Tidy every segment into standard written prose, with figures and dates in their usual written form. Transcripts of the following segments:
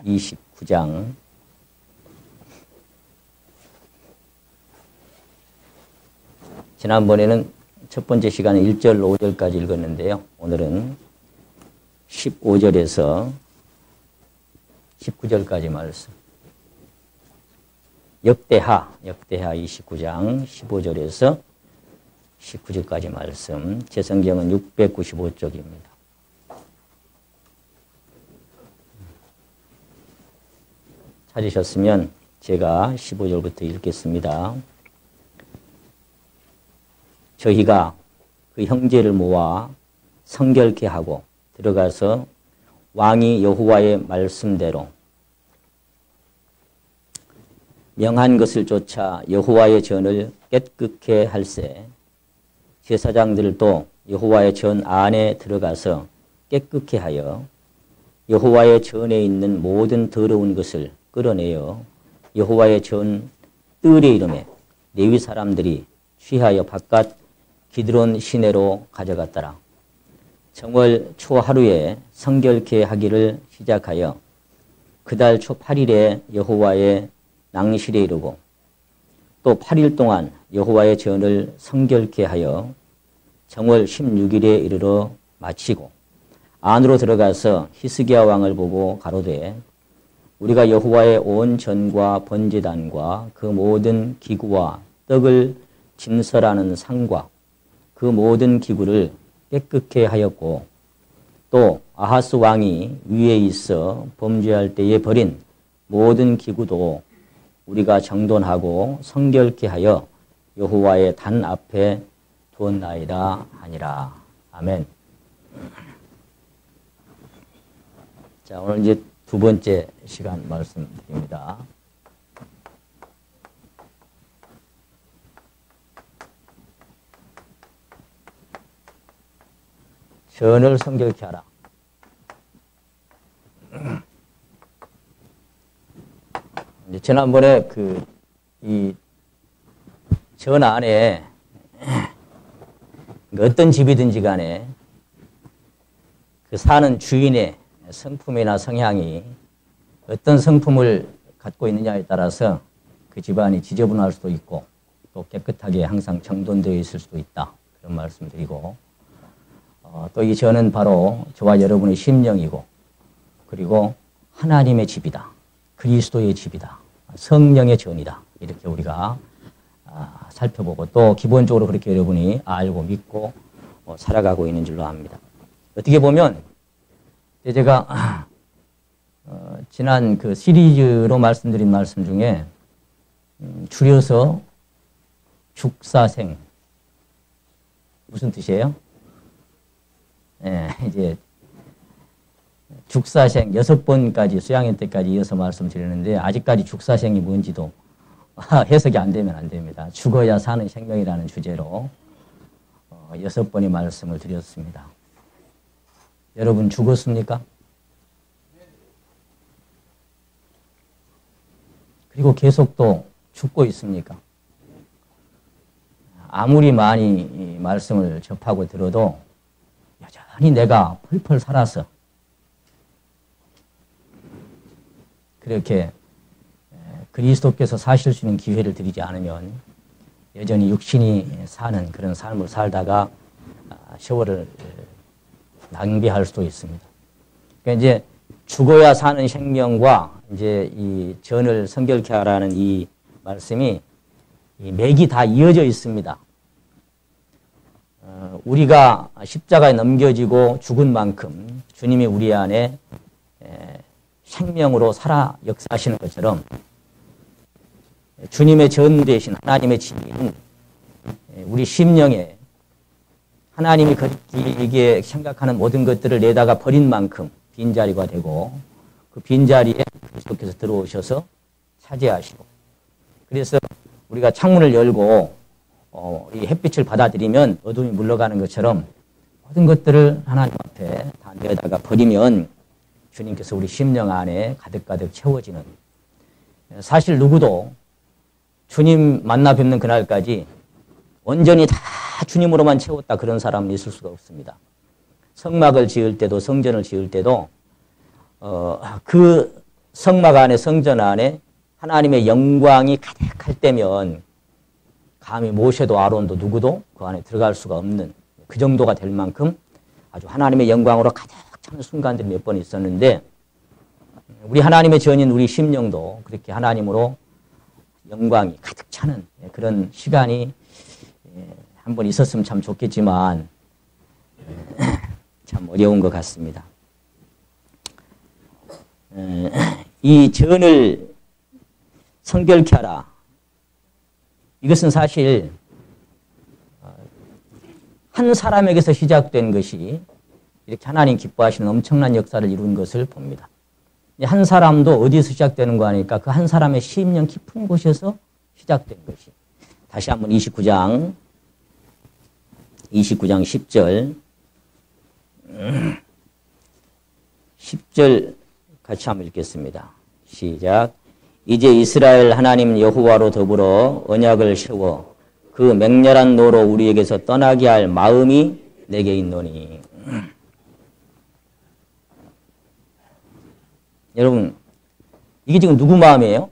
29장 지난번에는 첫 번째 시간에 1절, 5절까지 읽었는데요. 오늘은 15절에서 19절까지 말씀. 역대하 29장 15절에서 19절까지 말씀. 제 성경은 695쪽입니다. 찾으셨으면 제가 15절부터 읽겠습니다. 저희가 그 형제를 모아 성결케 하고 들어가서 왕이 여호와의 말씀대로 명한 것을 쫓아 여호와의 전을 깨끗게 할세 제사장들도 여호와의 전 안에 들어가서 깨끗게 하여 여호와의 전에 있는 모든 더러운 것을 끌어내어 여호와의 전 뜰의 이름에 레위 사람들이 취하여 바깥 기드론 시내로 가져갔더라. 정월 초 하루에 성결케 하기를 시작하여 그달 초 8일에 여호와의 낭실에 이르고 또 8일 동안 여호와의 전을 성결케 하여 정월 16일에 이르러 마치고 안으로 들어가서 히스기야 왕을 보고 가로되 우리가 여호와의 온 전과 번제단과 그 모든 기구와 떡을 진설하는 상과 그 모든 기구를 깨끗게 하였고 또 아하스 왕이 위에 있어 범죄할 때에 버린 모든 기구도 우리가 정돈하고 성결케 하여 여호와의 단 앞에 두었나이다 하니라. 아멘. 자, 오늘 이제 두 번째 시간 말씀드립니다. 전을 성결케 하라. 이제 지난번에 이 전 안에 어떤 집이든지 간에 그 사는 주인의 성품이나 성향이 어떤 성품을 갖고 있느냐에 따라서 그 집안이 지저분할 수도 있고 또 깨끗하게 항상 정돈되어 있을 수도 있다. 그런 말씀드리고 또 이 전은 바로 저와 여러분의 심령이고 그리고 하나님의 집이다. 그리스도의 집이다. 성령의 전이다. 이렇게 우리가 살펴보고 또 기본적으로 그렇게 여러분이 알고 믿고 살아가고 있는 줄로 압니다. 어떻게 보면 제가 지난 그 시리즈로 말씀드린 말씀 중에 줄여서 죽사생 무슨 뜻이에요? 이제 죽사생 6번까지 수양회 때까지 이어서 말씀드렸는데 아직까지 죽사생이 뭔지도 해석이 안 되면 안 됩니다. 죽어야 사는 생명이라는 주제로 6번의 말씀을 드렸습니다. 여러분 죽었습니까? 그리고 계속 또 죽고 있습니까? 아무리 많이 말씀을 접하고 들어도 여전히 내가 펄펄 살아서 그렇게 그리스도께서 사실 수 있는 기회를 드리지 않으면 여전히 육신이 사는 그런 삶을 살다가 세월을 낭비할 수도 있습니다. 그러니까 이제 죽어야 사는 생명과 이제 이 전을 성결케 하라는 이 말씀이 이 맥이 다 이어져 있습니다. 우리가 십자가에 넘겨지고 죽은 만큼 주님이 우리 안에 생명으로 살아 역사하시는 것처럼 주님의 전 대신 하나님의 집인 우리 심령에 하나님이 거기에 생각하는 모든 것들을 내다가 버린 만큼 빈자리가 되고 그 빈자리에 그리스도께서 들어오셔서 차지하시고 그래서 우리가 창문을 열고 이 햇빛을 받아들이면 어둠이 물러가는 것처럼 모든 것들을 하나님 앞에 다 내다가 버리면 주님께서 우리 심령 안에 가득가득 채워지는 사실 누구도 주님 만나 뵙는 그날까지 온전히 다 주님으로만 채웠다 그런 사람은 있을 수가 없습니다. 성막을 지을 때도 성전을 지을 때도 그 성막 안에, 성전 안에 하나님의 영광이 가득할 때면 감히 모세도 아론도 누구도 그 안에 들어갈 수가 없는 그 정도가 될 만큼 아주 하나님의 영광으로 가득 차는 순간들이 몇 번 있었는데, 우리 하나님의 전인 우리 심령도 그렇게 하나님으로 영광이 가득 차는 그런 시간이 한번 있었으면 참 좋겠지만 참 어려운 것 같습니다. 이 전을 성결케 하라. 이것은 사실 한 사람에게서 시작된 것이 이렇게 하나님 기뻐하시는 엄청난 역사를 이룬 것을 봅니다. 한 사람도 어디서 시작되는 거 아니까 그 한 사람의 심령 깊은 곳에서 시작된 것이. 다시 한번 29장 10절 10절 같이 한번 읽겠습니다. 시작. 이제 이스라엘 하나님 여호와로 더불어 언약을 세워 그 맹렬한 노로 우리에게서 떠나게 할 마음이 내게 있노니. 여러분, 이게 지금 누구 마음이에요?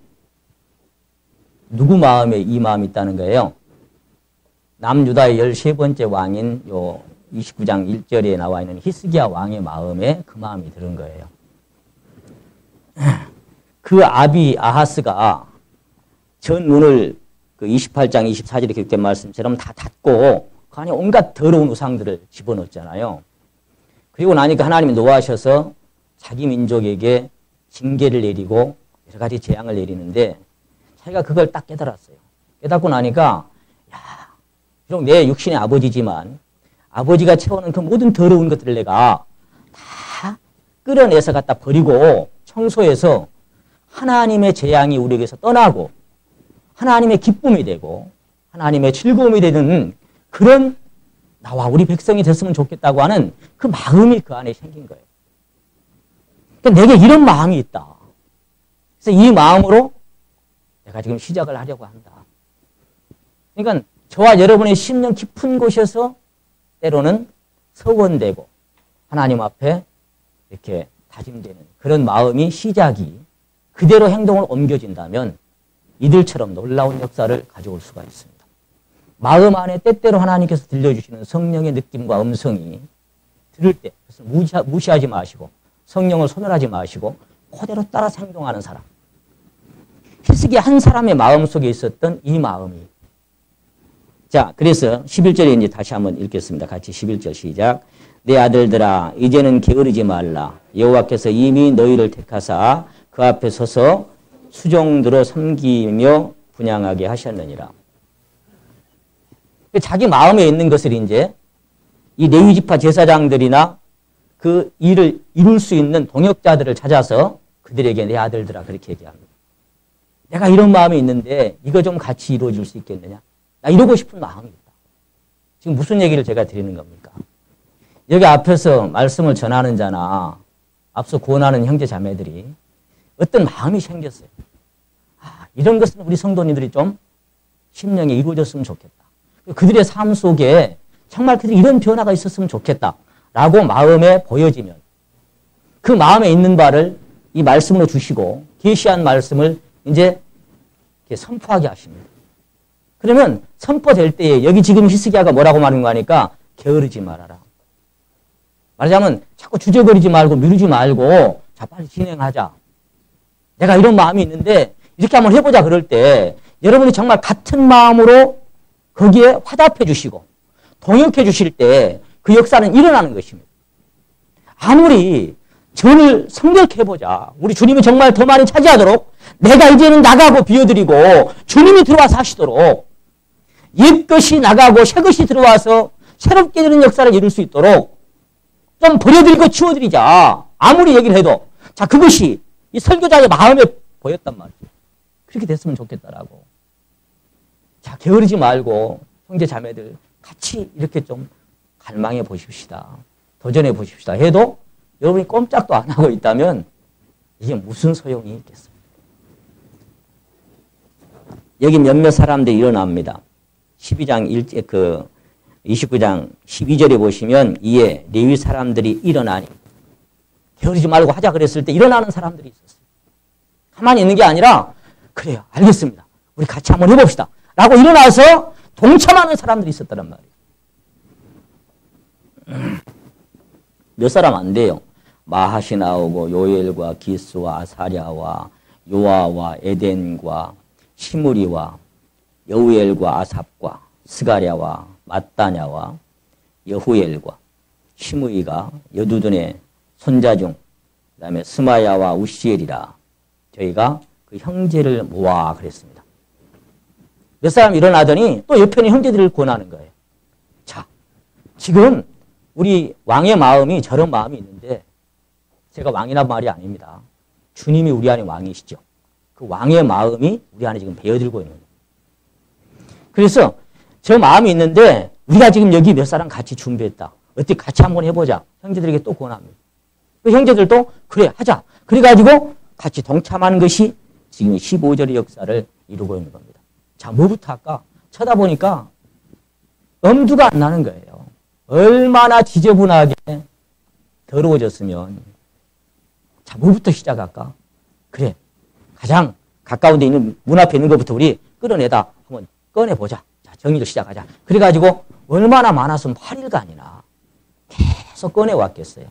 누구 마음에 이 마음이 있다는 거예요? 남유다의 13번째 왕인 요 29장 1절에 나와 있는 히스기야 왕의 마음에 그 마음이 들은 거예요. 그 아비 아하스가 전 문을 그 28장 24절에 기록된 말씀처럼 다 닫고 그 안에 온갖 더러운 우상들을 집어넣었잖아요. 그리고 나니까 하나님이 노하셔서 자기 민족에게 징계를 내리고 여러 가지 재앙을 내리는데 자기가 그걸 딱 깨달았어요. 깨닫고 나니까 야, 비록 내 육신의 아버지지만 아버지가 채워놓은 그 모든 더러운 것들을 내가 다 끌어내서 갖다 버리고 청소해서 하나님의 재앙이 우리에게서 떠나고 하나님의 기쁨이 되고 하나님의 즐거움이 되는 그런 나와 우리 백성이 됐으면 좋겠다고 하는 그 마음이 그 안에 생긴 거예요. 그러니까 내게 이런 마음이 있다. 그래서 이 마음으로 내가 지금 시작을 하려고 한다. 그러니까 저와 여러분의 심령 깊은 곳에서 때로는 서원되고 하나님 앞에 이렇게 다짐되는 그런 마음이 시작이 그대로 행동을 옮겨진다면 이들처럼 놀라운 역사를 가져올 수가 있습니다. 마음 안에 때때로 하나님께서 들려주시는 성령의 느낌과 음성이 들을 때 그것을 무시하지 마시고 성령을 소멸하지 마시고 그대로 따라서 행동하는 사람. 히스기야 한 사람의 마음속에 있었던 이 마음이. 자, 그래서 11절에 이제 다시 한번 읽겠습니다. 같이 11절 시작. 내 아들들아 이제는 게으르지 말라. 여호와께서 이미 너희를 택하사 그 앞에 서서 수종들어 섬기며 분향하게 하셨느니라. 자기 마음에 있는 것을 이제 이 레위 지파 제사장들이나 그 일을 이룰 수 있는 동역자들을 찾아서 그들에게 내 아들들아 그렇게 얘기합니다. 내가 이런 마음이 있는데 이거 좀 같이 이루어질 수 있겠느냐? 나 이루고 싶은 마음이 있다. 지금 무슨 얘기를 제가 드리는 겁니까? 여기 앞에서 말씀을 전하는 자나 앞서 구원하는 형제 자매들이 어떤 마음이 생겼어요. 아, 이런 것은 우리 성도님들이 좀 심령에 이루어졌으면 좋겠다. 그들의 삶 속에 정말 그들이 이런 변화가 있었으면 좋겠다. 라고 마음에 보여지면 그 마음에 있는 바를 이 말씀으로 주시고 계시한 말씀을 이제 이렇게 선포하게 하십니다. 그러면 선포될 때에 여기 지금 히스기야가 뭐라고 말하는 거 하니까 게으르지 말아라. 말하자면 자꾸 주저거리지 말고 미루지 말고 자 빨리 진행하자. 내가 이런 마음이 있는데 이렇게 한번 해보자 그럴 때 여러분이 정말 같은 마음으로 거기에 화답해 주시고 동역해 주실 때 그 역사는 일어나는 것입니다. 아무리 전을 성결케 해보자. 우리 주님이 정말 더 많이 차지하도록 내가 이제는 나가고 비워드리고 주님이 들어와서 하시도록 옛것이 나가고 새것이 들어와서 새롭게 되는 역사를 이룰 수 있도록 좀 버려드리고 치워드리자. 아무리 얘기를 해도 자 그것이 이 설교자의 마음에 보였단 말이죠. 그렇게 됐으면 좋겠다라고. 자 게으르지 말고 형제 자매들 같이 이렇게 좀 갈망해 보십시다. 도전해 보십시다. 해도 여러분이 꼼짝도 안 하고 있다면 이게 무슨 소용이 있겠습니까? 여기 몇몇 사람들이 일어납니다. 29장 12절에 보시면 이에 레위 사람들이 일어나니 게으르지 말고 하자 그랬을 때 일어나는 사람들이 있었어요. 가만히 있는 게 아니라 그래요. 알겠습니다. 우리 같이 한번 해봅시다. 라고 일어나서 동참하는 사람들이 있었단 말이에요. 몇 사람 안 돼요. 마하시 나오고 요엘과 기스와 아사랴와 요아와 에덴과 시므리와 여우엘과 아삽과 스가랴와 마따냐와 여후엘과 시므이가 여두둔의 손자 중 그다음에 스마야와 우시엘이라 저희가 그 형제를 모아 그랬습니다. 몇 사람 일어나더니 또 옆에 있는 형제들을 권하는 거예요. 자, 지금 우리 왕의 마음이 저런 마음이 있는데 제가 왕이란 말이 아닙니다. 주님이 우리 안에 왕이시죠. 그 왕의 마음이 우리 안에 지금 배어들고 있는 거예요. 그래서 저 마음이 있는데 우리가 지금 여기 몇 사람 같이 준비했다. 어떻게 같이 한번 해보자. 형제들에게 또 권합니다. 그 형제들도 그래 하자. 그래가지고 같이 동참하는 것이 지금 15절의 역사를 이루고 있는 겁니다. 자, 뭐부터 할까? 쳐다보니까 엄두가 안 나는 거예요. 얼마나 지저분하게 더러워졌으면 자, 뭐부터 시작할까? 그래, 가장 가까운 데 있는 문 앞에 있는 것부터 우리 끌어내다 한번 꺼내보자. 자, 정리를 시작하자. 그래가지고 얼마나 많았으면 8일간이나 계속 꺼내왔겠어요.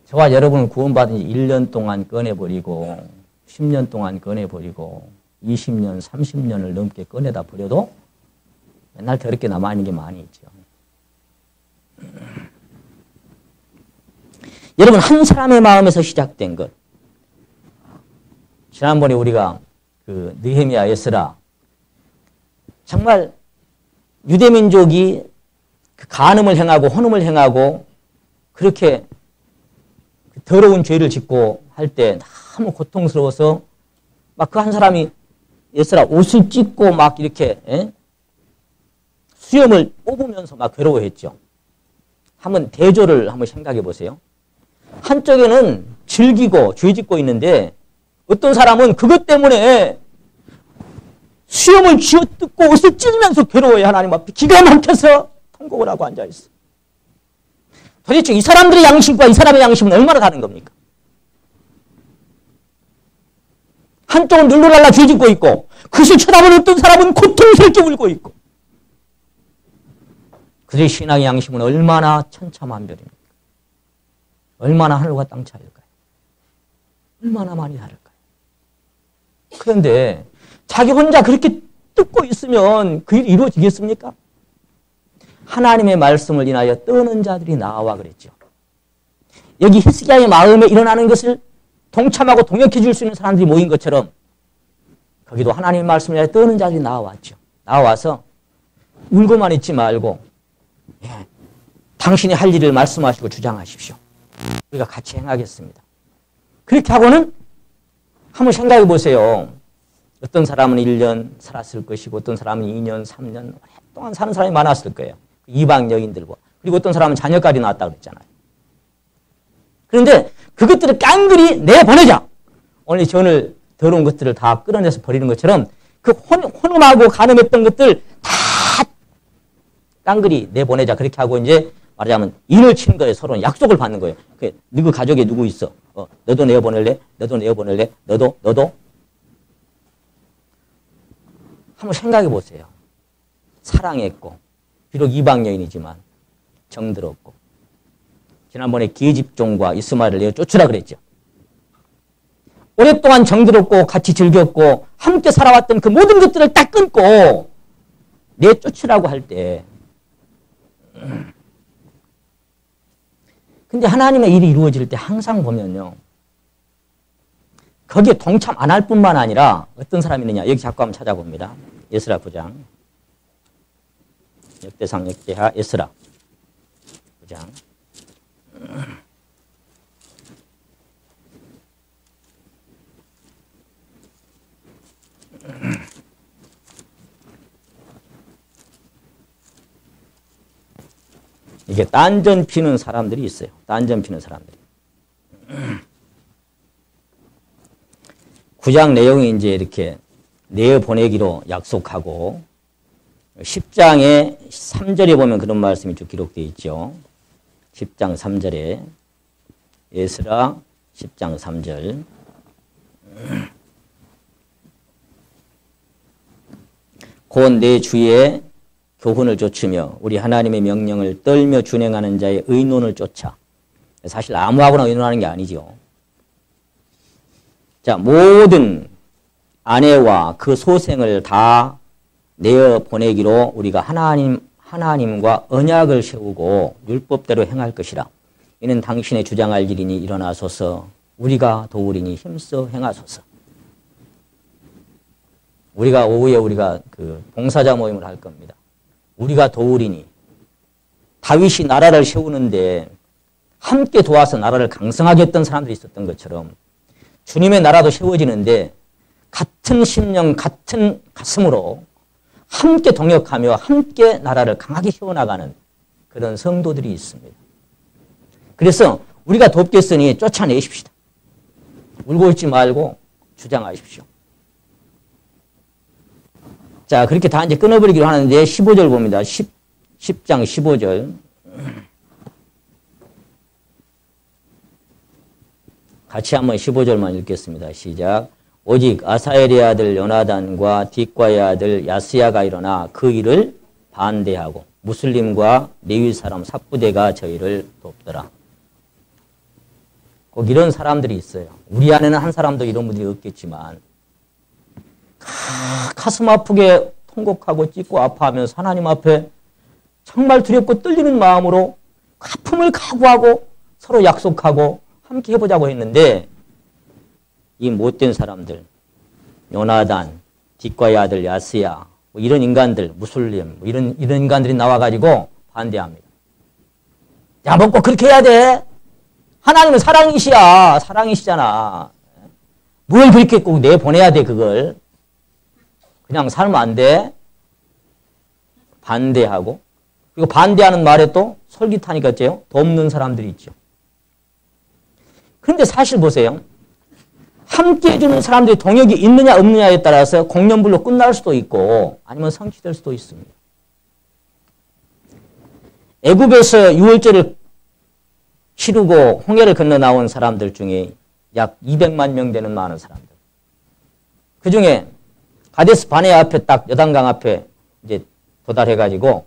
저와 여러분은 구원받은 지 1년 동안 꺼내버리고 10년 동안 꺼내버리고 20년, 30년을 넘게 꺼내다 버려도 맨날 더럽게 남아있는 게 많이 있죠. 여러분, 한 사람의 마음에서 시작된 것. 지난번에 우리가 그 느헤미야, 에스라 정말 유대민족이 그 간음을 행하고 혼음을 행하고 그렇게 더러운 죄를 짓고 할 때 너무 고통스러워서 막 그 한 사람이 에스라 옷을 찢고 막 이렇게 수염을 뽑으면서 막 괴로워했죠. 한번 대조를 한번 생각해 보세요. 한쪽에는 즐기고 죄 짓고 있는데 어떤 사람은 그것 때문에 수염을 쥐어뜯고 옷을 찢으면서 괴로워해. 하나님 앞에 기가 막혀서 통곡을 하고 앉아있어. 도대체 이 사람들의 양심과 이 사람의 양심은 얼마나 다른 겁니까? 한쪽은 룰루랄라 죄 짓고 있고 그것을 쳐다보는 어떤 사람은 고통스럽게 울고 있고 그들의 신앙의 양심은 얼마나 천차만별입니까? 얼마나 하늘과 땅 차이일까요? 얼마나 많이 다를까요? 그런데 자기 혼자 그렇게 뜯고 있으면 그 일이 이루어지겠습니까? 하나님의 말씀을 인하여 떠는 자들이 나와 그랬죠. 여기 히스기야의 마음에 일어나는 것을 동참하고 동역해 줄 수 있는 사람들이 모인 것처럼 거기도 하나님의 말씀을 인하여 떠는 자들이 나와왔죠. 나와서 울고만 있지 말고 당신이 할 일을 말씀하시고 주장하십시오. 우리가 같이 행하겠습니다. 그렇게 하고는 한번 생각해 보세요. 어떤 사람은 1년 살았을 것이고 어떤 사람은 2년, 3년 오랫동안 사는 사람이 많았을 거예요. 이방 여인들과. 그리고 어떤 사람은 자녀까지 낳았다고 그랬잖아요. 그런데 그것들을 깡그리 내보내자. 오늘 전을 더러운 것들을 다 끌어내서 버리는 것처럼 그 혼음하고 간음했던 것들 다 깡그리 내보내자. 그렇게 하고 이제 말하자면 인을 치는 거예요. 서로 약속을 받는 거예요. 누구 가족에 누구 있어? 너도 내어보낼래? 너도 내어보낼래? 너도? 한번 생각해 보세요. 사랑했고 비록 이방 여인이지만 정들었고 지난번에 기집종과 이스마엘을 내어 쫓으라 그랬죠. 오랫동안 정들었고 같이 즐겼고 함께 살아왔던 그 모든 것들을 딱 끊고 내쫓으라고 할 때 근데 하나님의 일이 이루어질 때 항상 보면요. 거기에 동참 안 할 뿐만 아니라 어떤 사람이 있느냐. 여기 자꾸 한번 찾아봅니다. 에스라 9장. 역대상 역대하 에스라 9장. 이게 딴전 피는 사람들이 있어요. 딴전 피는 사람들이. 9장 내용이 이제 이렇게 내보내기로 약속하고 10장의 3절에 보면 그런 말씀이 쭉 기록되어 있죠. 10장 3절에 에스라 10장 3절 곧 내 주의 교훈을 좇으며 우리 하나님의 명령을 떨며 준행하는 자의 의논을 쫓아. 사실 아무하고나 의논하는 게 아니죠. 자, 모든 아내와 그 소생을 다 내어 보내기로 우리가 하나님과 언약을 세우고 율법대로 행할 것이라. 이는 당신의 주장할 일이니 일어나소서. 우리가 도우리니 힘써 행하소서. 우리가 오후에 우리가 그 봉사자 모임을 할 겁니다. 우리가 도우리니. 다윗이 나라를 세우는데 함께 도와서 나라를 강성하게 했던 사람들이 있었던 것처럼 주님의 나라도 세워지는데 같은 심령, 같은 가슴으로 함께 동역하며 함께 나라를 강하게 세워나가는 그런 성도들이 있습니다. 그래서 우리가 돕겠으니 쫓아내십시다. 울고 있지 말고 주장하십시오. 자, 그렇게 다 이제 끊어버리기로 하는데 15절 봅니다. 10장 15절. 같이 한번 15절만 읽겠습니다. 시작. 오직 아사엘의 아들 요나단과 딕과의 아들 야스야가 일어나 그 일을 반대하고 무슬림과 레위 사람 삽부대가 저희를 돕더라. 꼭 이런 사람들이 있어요. 우리 안에는 한 사람도 이런 분들이 없겠지만 가슴 아프게 통곡하고 찢고 아파하면서 하나님 앞에 정말 두렵고 떨리는 마음으로 아픔을 각오하고 서로 약속하고 함께 해보자고 했는데 이 못된 사람들, 요나단, 딕과의 아들 야스야, 뭐 이런 인간들, 무슬림, 뭐 이런 인간들이 나와가지고 반대합니다. 야, 뭐 꼭 그렇게 해야 돼? 하나님은 사랑이시야. 사랑이시잖아. 뭘 그렇게 꼭 내보내야 돼, 그걸. 그냥 살면 안 돼. 반대하고. 그리고 반대하는 말에 또 솔깃하니까 어째요? 돕는 사람들이 있죠. 그런데 사실 보세요. 함께 해주는 사람들이 동역이 있느냐 없느냐에 따라서 공연불로 끝날 수도 있고 아니면 성취될 수도 있습니다. 애굽에서 유월절을 치르고 홍해를 건너 나온 사람들 중에 약 200만 명 되는 많은 사람들. 그 중에 가데스 바네아 앞에 딱 여단강 앞에 이제 도달해가지고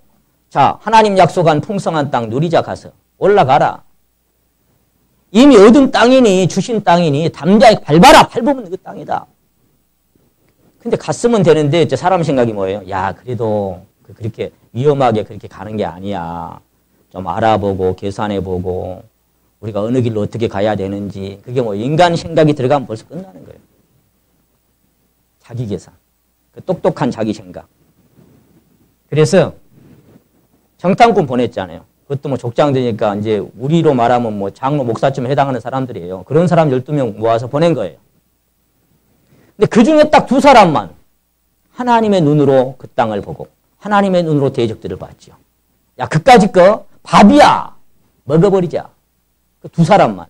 자, 하나님 약속한 풍성한 땅 누리자 가서 올라가라. 이미 얻은 땅이니 주신 땅이니 담대하게 밟아라. 밟으면 그 땅이다. 근데 갔으면 되는데 이제 사람 생각이 뭐예요? 야, 그래도 그렇게 위험하게 그렇게 가는 게 아니야. 좀 알아보고 계산해보고 우리가 어느 길로 어떻게 가야 되는지 그게 뭐 인간 생각이 들어가면 벌써 끝나는 거예요. 자기 계산. 그 똑똑한 자기 생각. 그래서 정탐꾼 보냈잖아요. 그것도 뭐 족장되니까 이제 우리로 말하면 뭐 장로 목사쯤 해당하는 사람들이에요. 그런 사람 12명 모아서 보낸 거예요. 근데 그 중에 딱 두 사람만 하나님의 눈으로 그 땅을 보고 하나님의 눈으로 대적들을 봤죠. 야, 그까짓 거 밥이야. 먹어버리자. 그 두 사람만.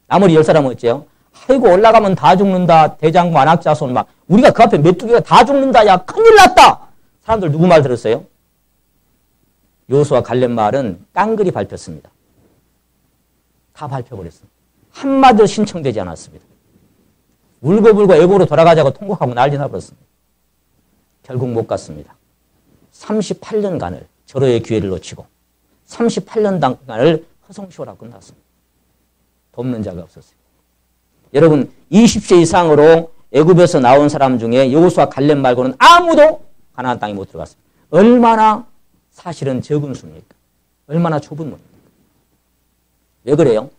나머지 10사람은 어째요? 아이고 올라가면 다 죽는다. 대장부 안악자손 막 우리가 그 앞에 메뚜기가 다 죽는다. 야, 큰일 났다. 사람들 누구 말 들었어요? 여호수아 갈렙 말은 깡그리 밟혔습니다. 다 밟혀버렸습니다. 한마디도 신청되지 않았습니다. 울고불고 애고로 돌아가자고 통곡하고 난리 나버렸습니다. 결국 못 갔습니다. 38년간을 절호의 기회를 놓치고 38년간을 허송시호라 끝났습니다. 돕는 자가 없었어요. 여러분 20세 이상으로 애굽에서 나온 사람 중에 여호수아 갈렙 말고는 아무도 가나안 땅에 못 들어갔습니다. 얼마나 사실은 적은 수입니까? 얼마나 좁은 문입니까? 왜 그래요?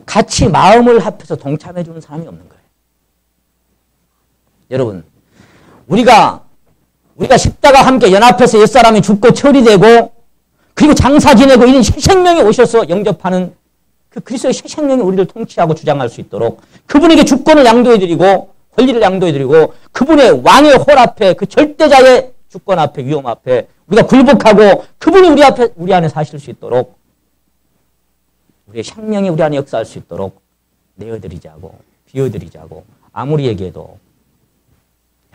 같이 마음을 합해서 동참해 주는 사람이 없는 거예요. 여러분, 우리가 십자가 함께 연합해서 옛사람이 죽고 처리되고 그리고 장사 지내고 이런 새 생명이 오셔서 영접하는 그 그리스도의 새 생명이 우리를 통치하고 주장할 수 있도록 그분에게 주권을 양도해드리고 권리를 양도해드리고 그분의 왕의 홀 앞에 그 절대자의 주권 앞에 위험 앞에 우리가 굴복하고 그분이 우리 안에 사실 수 있도록 우리의 생명이 우리 안에 역사할 수 있도록 내어드리자고 비워드리자고 아무리 얘기해도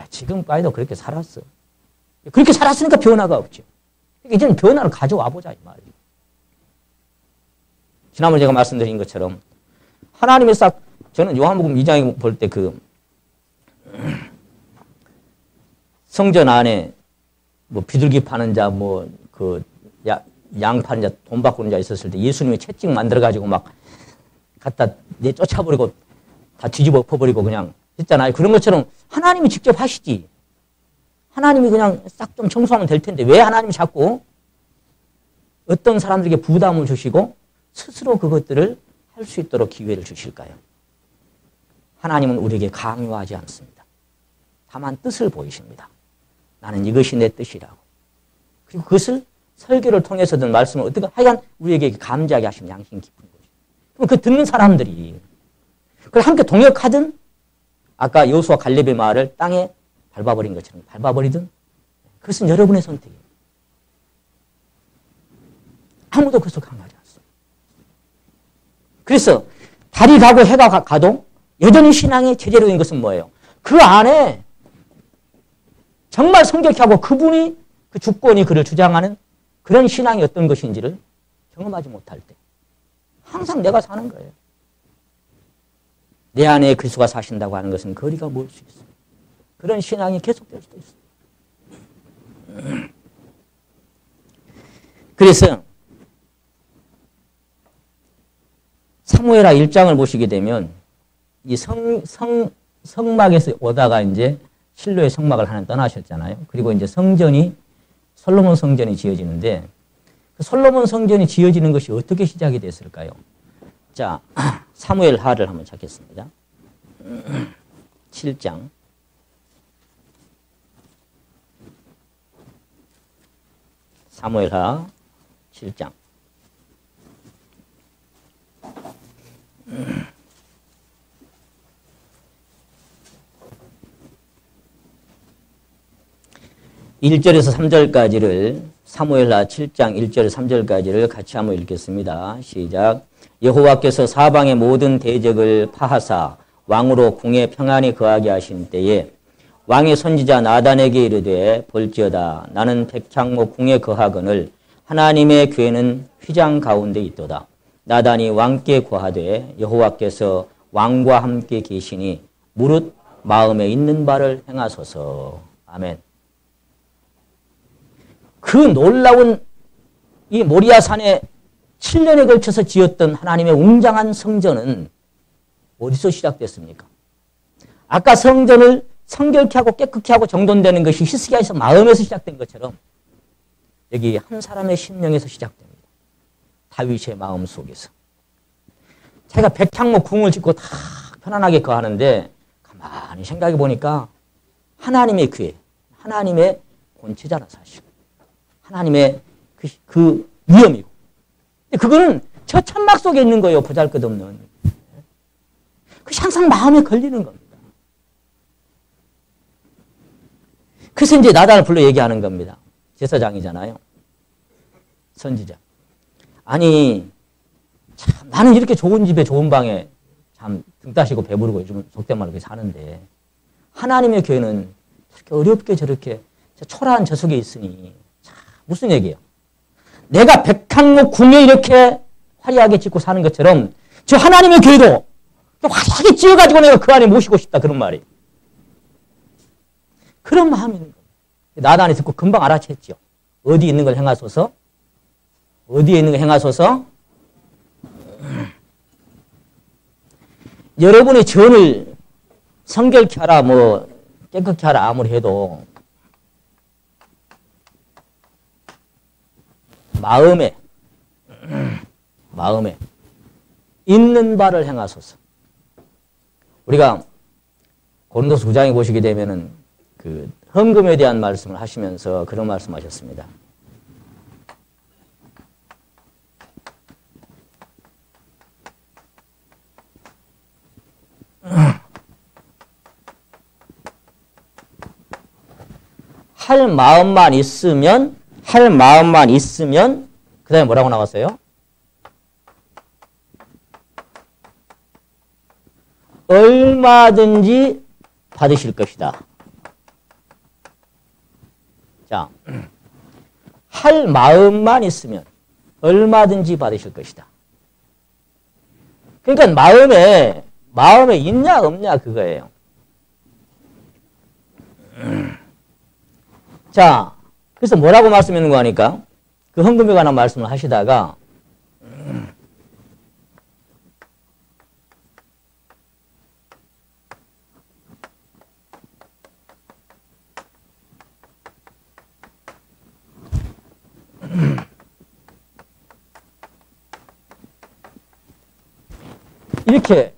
야, 지금까지도 그렇게 살았어. 그렇게 살았으니까 변화가 없죠. 이제는 변화를 가져와 보자 이 말이에요. 지난번에 제가 말씀드린 것처럼 하나님이 싹 저는 요한복음 2장에 볼 때 그 성전 안에 뭐 비둘기 파는 자, 뭐 그 양 파는 자, 돈 바꾸는 자 있었을 때 예수님이 채찍 만들어가지고 막 갖다 내쫓아버리고 다 뒤집어 엎어버리고 그냥 했잖아요. 그런 것처럼 하나님이 직접 하시지. 하나님이 그냥 싹 좀 청소하면 될 텐데 왜 하나님이 자꾸 어떤 사람들에게 부담을 주시고 스스로 그것들을 할 수 있도록 기회를 주실까요? 하나님은 우리에게 강요하지 않습니다. 다만 뜻을 보이십니다. 나는 이것이 내 뜻이라고. 그리고 그것을 설교를 통해서든 말씀을 어떻게 하여간 우리에게 감지하게 하시면 양심 깊은 거죠. 그럼 그 듣는 사람들이 그걸 함께 동역하든 아까 여호수아 갈렙의 말을 땅에 밟아버린 것처럼 밟아버리든 그것은 여러분의 선택이에요. 아무도 그것을 강요하지 않습니다. 그래서 달이 가고 해가 가도 여전히 신앙의 제재로인 것은 뭐예요? 그 안에 정말 성격히 하고 그분이 그 주권이 그를 주장하는 그런 신앙이 어떤 것인지를 경험하지 못할 때 항상 내가 사는 거예요. 내 안에 그리스도가 사신다고 하는 것은 거리가 멀 수 있어요. 그런 신앙이 계속될 수도 있어요. 그래서 사무엘하 1장을 보시게 되면 이 성막에서 오다가 이제 실로의 성막을 하나 떠나셨잖아요. 그리고 이제 성전이 솔로몬 성전이 지어지는데 그 솔로몬 성전이 지어지는 것이 어떻게 시작이 됐을까요? 자, 사무엘하를 한번 찾겠습니다. 7장. 사무엘하 7장. (1절에서 3절까지를) 사무엘하 7장 1절 3절까지를 같이 한번 읽겠습니다. 시작. 여호와께서 사방의 모든 대적을 파하사 왕으로 궁에 평안히 거하게 하신 때에 왕의 선지자 나단에게 이르되 볼지어다 나는 백향목 궁에 거하거늘 하나님의 궤는 휘장 가운데 있도다. 나단이 왕께 고하되 여호와께서 왕과 함께 계시니 무릇 마음에 있는 바를 행하소서. 아멘. 그 놀라운 이 모리아산에 7년에 걸쳐서 지었던 하나님의 웅장한 성전은 어디서 시작됐습니까? 아까 성전을 성결케 하고 깨끗게 하고 정돈되는 것이 히스기야에서 마음에서 시작된 것처럼 여기 한 사람의 심령에서 시작됩니다. 다윗의 마음 속에서. 자기가 백향목 궁을 짓고 다 편안하게 거하는데 가만히 생각해 보니까 하나님의 궤, 하나님의 본체잖아 사실. 하나님의 그 위엄이고. 그거는 저 천막 속에 있는 거예요. 보잘것없는. 그것이 항상 마음에 걸리는 겁니다. 그래서 이제 나단을 불러 얘기하는 겁니다. 제사장이잖아요. 선지자. 아니 참 나는 이렇게 좋은 집에 좋은 방에 참 등 따시고 배부르고 요즘 속된 말로 사는데 하나님의 교회는 저렇게 어렵게 저렇게 초라한 저 속에 있으니 무슨 얘기예요? 내가 백향목 궁에 이렇게 화려하게 짓고 사는 것처럼 저 하나님의 교회도 화려하게 지어가지고 내가 그 안에 모시고 싶다 그런 말이에요. 그런 마음이 있는 거예요. 나단이 듣고 금방 알아챘죠. 어디 있는 걸 행하소서? 어디에 있는 걸 행하소서? 여러분의 전을 성결케 하라 뭐 깨끗게 하라 아무리 해도 마음에 있는 바를 행하소서. 우리가 고린도서 9장에 보시게 되면은 그 헌금에 대한 말씀을 하시면서 그런 말씀하셨습니다. 할 마음만 있으면 그 다음에 뭐라고 나왔어요? 얼마든지 받으실 것이다. 자, 할 마음만 있으면 얼마든지 받으실 것이다. 그러니까 마음에 있냐 없냐 그거예요. 자, 그래서 뭐라고 말씀하는 거 하니까 그 헌금에 관한 말씀을 하시다가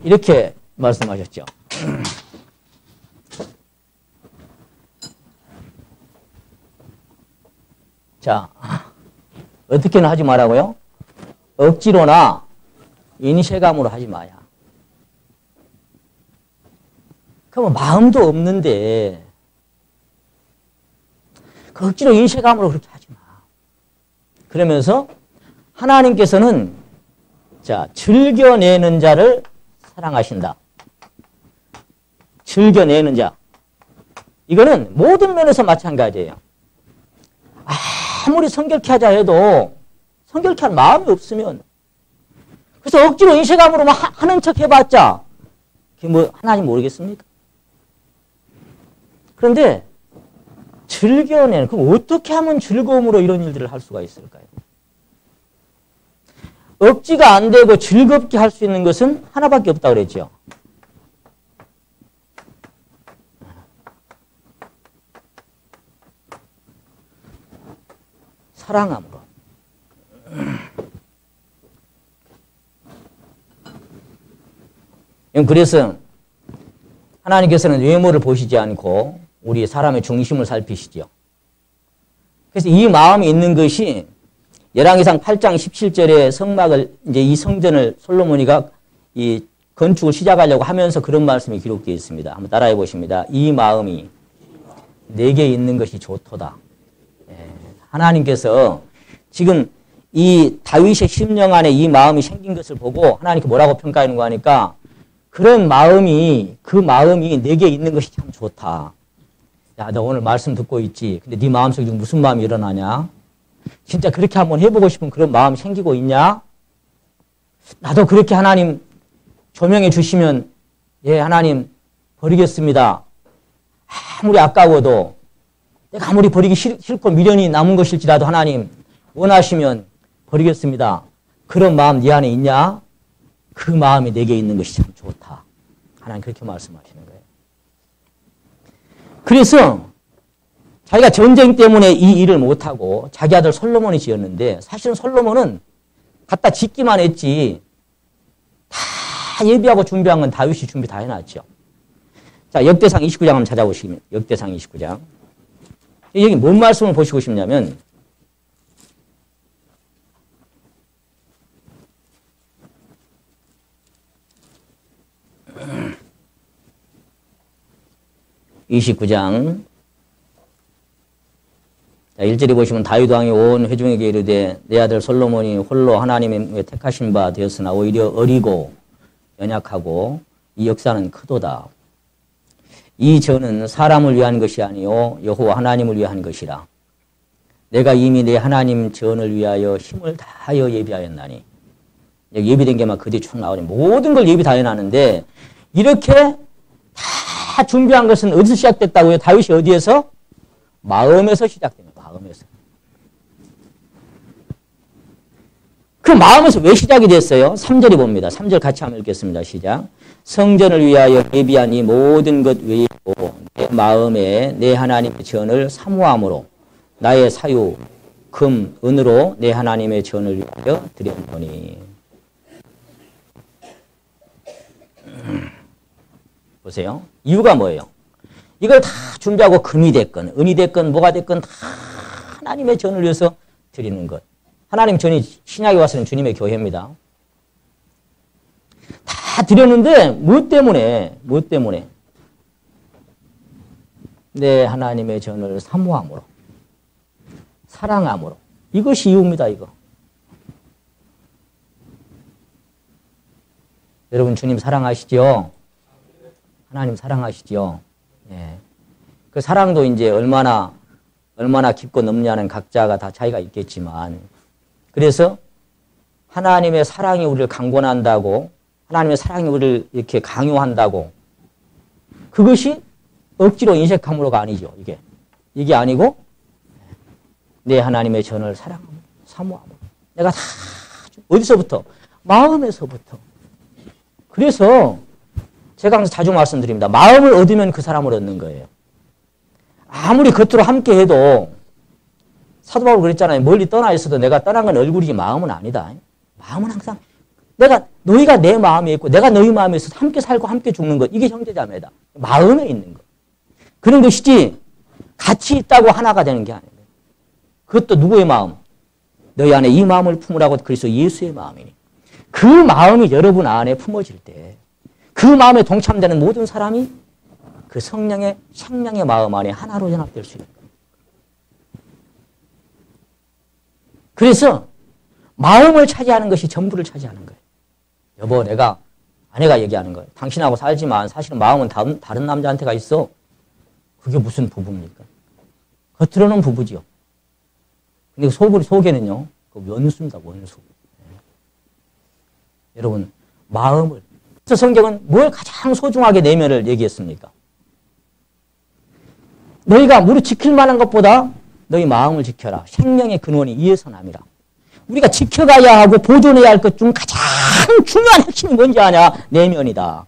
이렇게 말씀하셨죠. 자, 어떻게는 하지 말라고요? 억지로나 인쇄감으로 하지 마야. 그러면 마음도 없는데 그 억지로 인쇄감으로 그렇게 하지 마. 그러면서 하나님께서는 자, 즐겨내는 자를 사랑하신다. 즐겨내는 자. 이거는 모든 면에서 마찬가지예요. 아무리 성결케 하자 해도 성결케 할 마음이 없으면 그래서 억지로 인쇄감으로 막 하는 척 해봤자 그게 뭐 하나님 모르겠습니까? 그런데 즐겨내는, 그럼 어떻게 하면 즐거움으로 이런 일들을 할 수가 있을까요? 억지가 안 되고 즐겁게 할 수 있는 것은 하나밖에 없다고 그랬죠. 사랑함으로. 그래서 하나님께서는 외모를 보시지 않고 우리 사람의 중심을 살피시죠. 그래서 이 마음이 있는 것이 열왕기상 8장 17절에 성막을 이제 이 성전을 솔로몬이가 이 건축을 시작하려고 하면서 그런 말씀이 기록되어 있습니다. 한번 따라해 보십니다. 이 마음이 내게 있는 것이 좋도다. 하나님께서 지금 이 다윗의 심령 안에 이 마음이 생긴 것을 보고 하나님께 뭐라고 평가하는 거 하니까 그런 마음이, 그 마음이 내게 있는 것이 참 좋다. 야, 너 오늘 말씀 듣고 있지? 근데 네 마음속에 지금 무슨 마음이 일어나냐? 진짜 그렇게 한번 해보고 싶은 그런 마음이 생기고 있냐? 나도 그렇게 하나님 조명해 주시면 예, 하나님 버리겠습니다. 아무리 아까워도 내가 아무리 버리기 싫고 미련이 남은 것일지라도 하나님 원하시면 버리겠습니다. 그런 마음 네 안에 있냐? 그 마음이 내게 있는 것이 참 좋다. 하나님 그렇게 말씀하시는 거예요. 그래서 자기가 전쟁 때문에 이 일을 못하고 자기 아들 솔로몬이 지었는데 사실은 솔로몬은 갖다 짓기만 했지 다 예비하고 준비한 건 다윗이 준비 다 해놨죠. 자, 역대상 29장 한번 찾아보시면 역대상 29장. 여기 뭔 말씀을 보시고 싶냐면 (29장) 자, 1절에 보시면 다윗 왕이 온 회중에게 이르되 내 아들 솔로몬이 홀로 하나님의 택하신 바 되었으나 오히려 어리고 연약하고 이 역사는 크도다. 이 전은 사람을 위한 것이 아니요 여호와 하나님을 위한 것이라. 내가 이미 내 하나님 전을 위하여 힘을 다하여 예비하였나니. 예비된 게 막 그뒤 쭉 나오니 모든 걸 예비 다 해놨는데 이렇게 다 준비한 것은 어디서 시작됐다고요? 다윗이 어디에서? 마음에서 시작됩니다. 마음에서. 그 마음에서 왜 시작이 됐어요? 3절이 봅니다. 3절 같이 한번 읽겠습니다. 시작. 성전을 위하여 예비한 이 모든 것 외에도 내 마음에 내 하나님의 전을 사모함으로 나의 사유, 금, 은으로 내 하나님의 전을 위하여 드렸노니. 보세요. 이유가 뭐예요? 이걸 다 준비하고 금이 됐건 은이 됐건 뭐가 됐건 다 하나님의 전을 위해서 드리는 것. 하나님 전이 신약에 와서는 주님의 교회입니다. 다 드렸는데 무엇 때문에? 내 하나님의 전을 사모함으로, 사랑함으로. 이것이 이유입니다. 이거. 여러분 주님 사랑하시죠? 하나님 사랑하시죠? 예. 그 사랑도 이제 얼마나 깊고 넓냐는 각자가 다 차이가 있겠지만, 그래서 하나님의 사랑이 우리를 강권한다고 하나님의 사랑이 우리를 이렇게 강요한다고 그것이 억지로 인색함으로가 아니죠. 이게 아니고 내 하나님의 전을 사랑함으로 사모함으로 내가 다 어디서부터? 마음에서부터. 그래서 제가 항상 자주 말씀드립니다. 마음을 얻으면 그 사람을 얻는 거예요. 아무리 겉으로 함께 해도 사도 바울 그랬잖아요. 멀리 떠나 있어도 내가 떠난 건 얼굴이지 마음은 아니다. 마음은 항상 너희가 내 마음에 있고 내가 너희 마음에 있어서 함께 살고 함께 죽는 것. 이게 형제자매다. 마음에 있는 것. 그런 것이지 같이 있다고 하나가 되는 게 아니에요. 그것도 누구의 마음? 너희 안에 이 마음을 품으라고 그리스도 예수의 마음이니. 그 마음이 여러분 안에 품어질 때 그 마음에 동참되는 모든 사람이 그 성령의 생명의 마음 안에 하나로 연합될 수 있는 거예요. 그래서 마음을 차지하는 것이 전부를 차지하는 거예요. 여보, 아내가 얘기하는 거예요. 당신하고 살지만 사실은 마음은 다른 남자한테가 있어. 그게 무슨 부부입니까? 겉으로는 부부지요. 근데 속에는요, 그 원수입니다, 원수. 여러분, 마음을. 그래서 성경은 뭘 가장 소중하게 내면을 얘기했습니까? 너희가 무릇 지킬 만한 것보다 너희 마음을 지켜라. 생명의 근원이 이에서 남이라. 우리가 지켜가야 하고 보존해야 할 것 중 가장 중요한 핵심이 뭔지 아냐? 내면이다.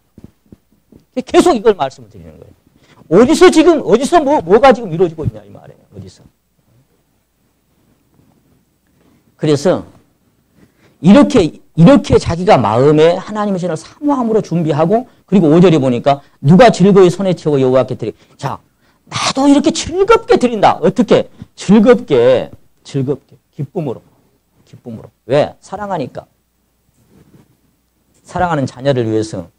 계속 이걸 말씀을 드리는 거예요. 어디서 뭐가 지금 이루어지고 있냐 이 말이에요. 어디서. 그래서 이렇게 자기가 마음에 하나님의 전을 사모함으로 준비하고 그리고 5절에 보니까 누가 즐거이 손에 채워 여호와께 드리. 자, 나도 이렇게 즐겁게 드린다. 어떻게? 즐겁게 기쁨으로. 왜? 사랑하니까. 사랑하는 자녀를 위해서,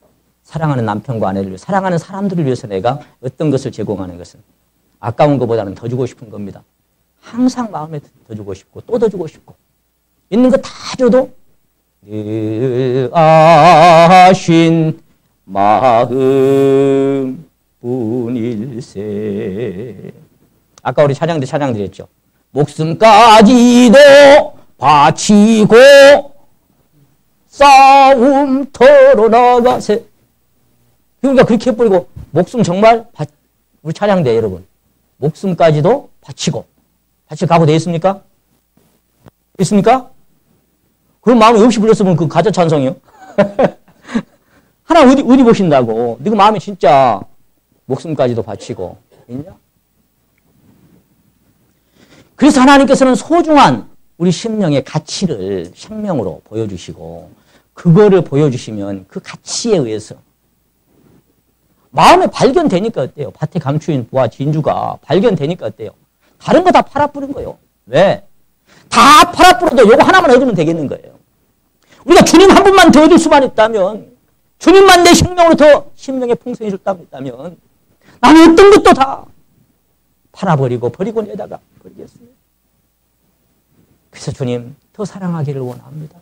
사랑하는 남편과 아내를 위해서, 사랑하는 사람들을 위해서 내가 어떤 것을 제공하는 것은 아까운 것보다는 더 주고 싶은 겁니다. 항상 마음에 더 주고 싶고 또 더 주고 싶고 있는 거 다 줘도 늘 아신 마음 뿐일세. 아까 우리 찬양 드렸죠. 목숨까지도 바치고 싸움터로 나가세. 그러니까 그렇게 해버리고 목숨 정말 우리 찬양대 여러분 목숨까지도 바치고 가고 돼 있습니까? 있습니까? 그런 마음이 없이 불렀으면 그 가짜 찬송이요. 하나 어디 보신다고. 네가 마음이 진짜 목숨까지도 바치고 있냐? 그래서 하나님께서는 소중한 우리 심령의 가치를 생명으로 보여주시고 그거를 보여주시면 그 가치에 의해서 마음에 발견되니까 어때요? 밭에 감추인 부와 진주가 발견되니까 어때요? 다른 거 다 팔아뿌린 거예요. 왜? 다 팔아뿌려도 요거 하나만 얻으면 되겠는 거예요. 우리가 주님 한 분만 더 얻을 수만 있다면 주님만 내 생명으로 더 심령의 풍성해질 수 있다면 나는 어떤 것도 다 팔아버리고 버리고 내다가 버리겠습니다. 그래서 주님 더 사랑하기를 원합니다.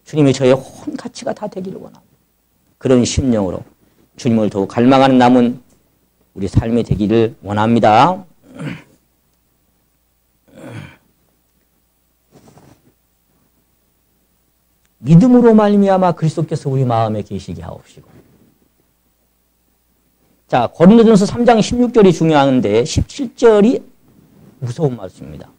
주님이 저의 온 가치가 다 되기를 원합니다. 그런 심령으로 주님을 더욱 갈망하는 남은 우리 삶이 되기를 원합니다. 믿음으로 말미암아 그리스도께서 우리 마음에 계시게 하옵시고. 자, 고린도전서 3장 16절이 중요한데 17절이 무서운 말씀입니다.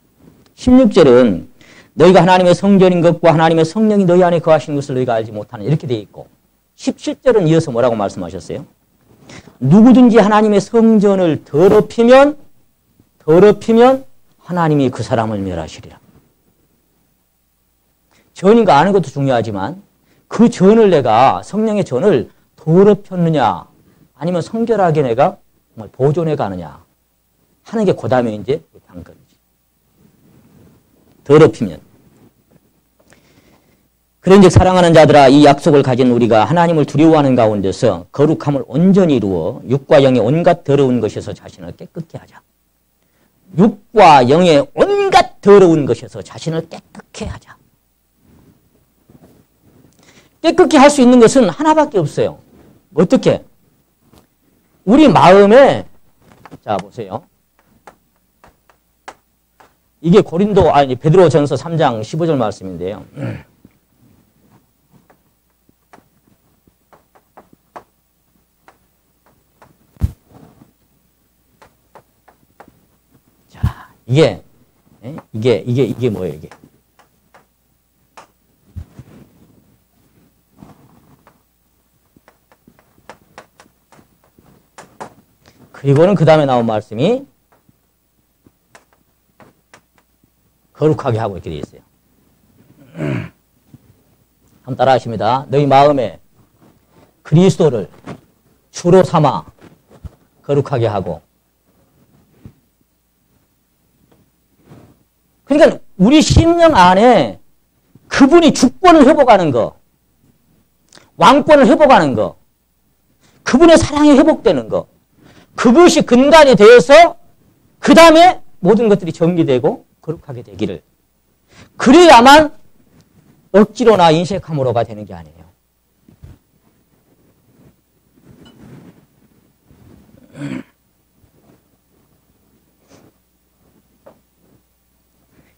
16절은 너희가 하나님의 성전인 것과 하나님의 성령이 너희 안에 거하시는 것을 너희가 알지 못하는 이렇게 되어 있고 17절은 이어서 뭐라고 말씀하셨어요? 누구든지 하나님의 성전을 더럽히면 하나님이 그 사람을 멸하시리라. 전인가 아는 것도 중요하지만 그 전을 내가 성령의 전을 더럽혔느냐 아니면 성결하게 내가 보존해 가느냐 하는 게 그 다음에 이제 관건이지. 더럽히면. 그런즉 사랑하는 자들아 이 약속을 가진 우리가 하나님을 두려워하는 가운데서 거룩함을 온전히 이루어 육과 영의 온갖 더러운 것에서 자신을 깨끗게 하자. 육과 영의 온갖 더러운 것에서 자신을 깨끗게 하자. 깨끗게 할 수 있는 것은 하나밖에 없어요. 어떻게? 우리 마음에 자 보세요. 이게 베드로전서 3장 15절 말씀인데요. 이게 뭐예요, 이게? 그리고는 그 다음에 나온 말씀이 거룩하게 하고 이렇게 되어 있어요. 한번 따라 하십니다. 너희 마음에 그리스도를 주로 삼아 거룩하게 하고. 그러니까 우리 심령 안에 그분이 주권을 회복하는 거, 왕권을 회복하는 거, 그분의 사랑이 회복되는 거, 그것이 근간이 되어서 그 다음에 모든 것들이 정리되고 거룩하게 되기를. 그래야만 억지로나 인색함으로가 되는 게 아니에요.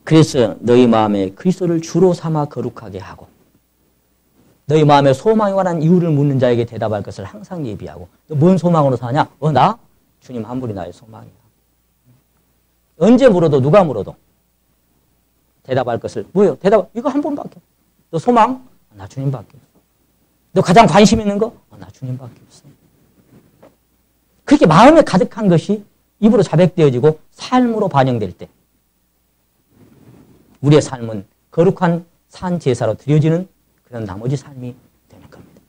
그래서 너희 마음에 그리스도를 주로 삼아 거룩하게 하고, 너희 마음에 소망에 관한 이유를 묻는 자에게 대답할 것을 항상 예비하고. 너 뭔 소망으로 사냐? 나? 주님 한 분이 나의 소망이야. 언제 물어도 누가 물어도 대답할 것을 뭐예요? 대답 이거 한 번밖에. 너 소망? 나 주님밖에 없어. 너 가장 관심 있는 거? 나 주님밖에 없어. 그렇게 마음에 가득한 것이 입으로 자백되어지고 삶으로 반영될 때 우리의 삶은 거룩한 산 제사로 드려지는 그런 나머지 삶이 되는 겁니다.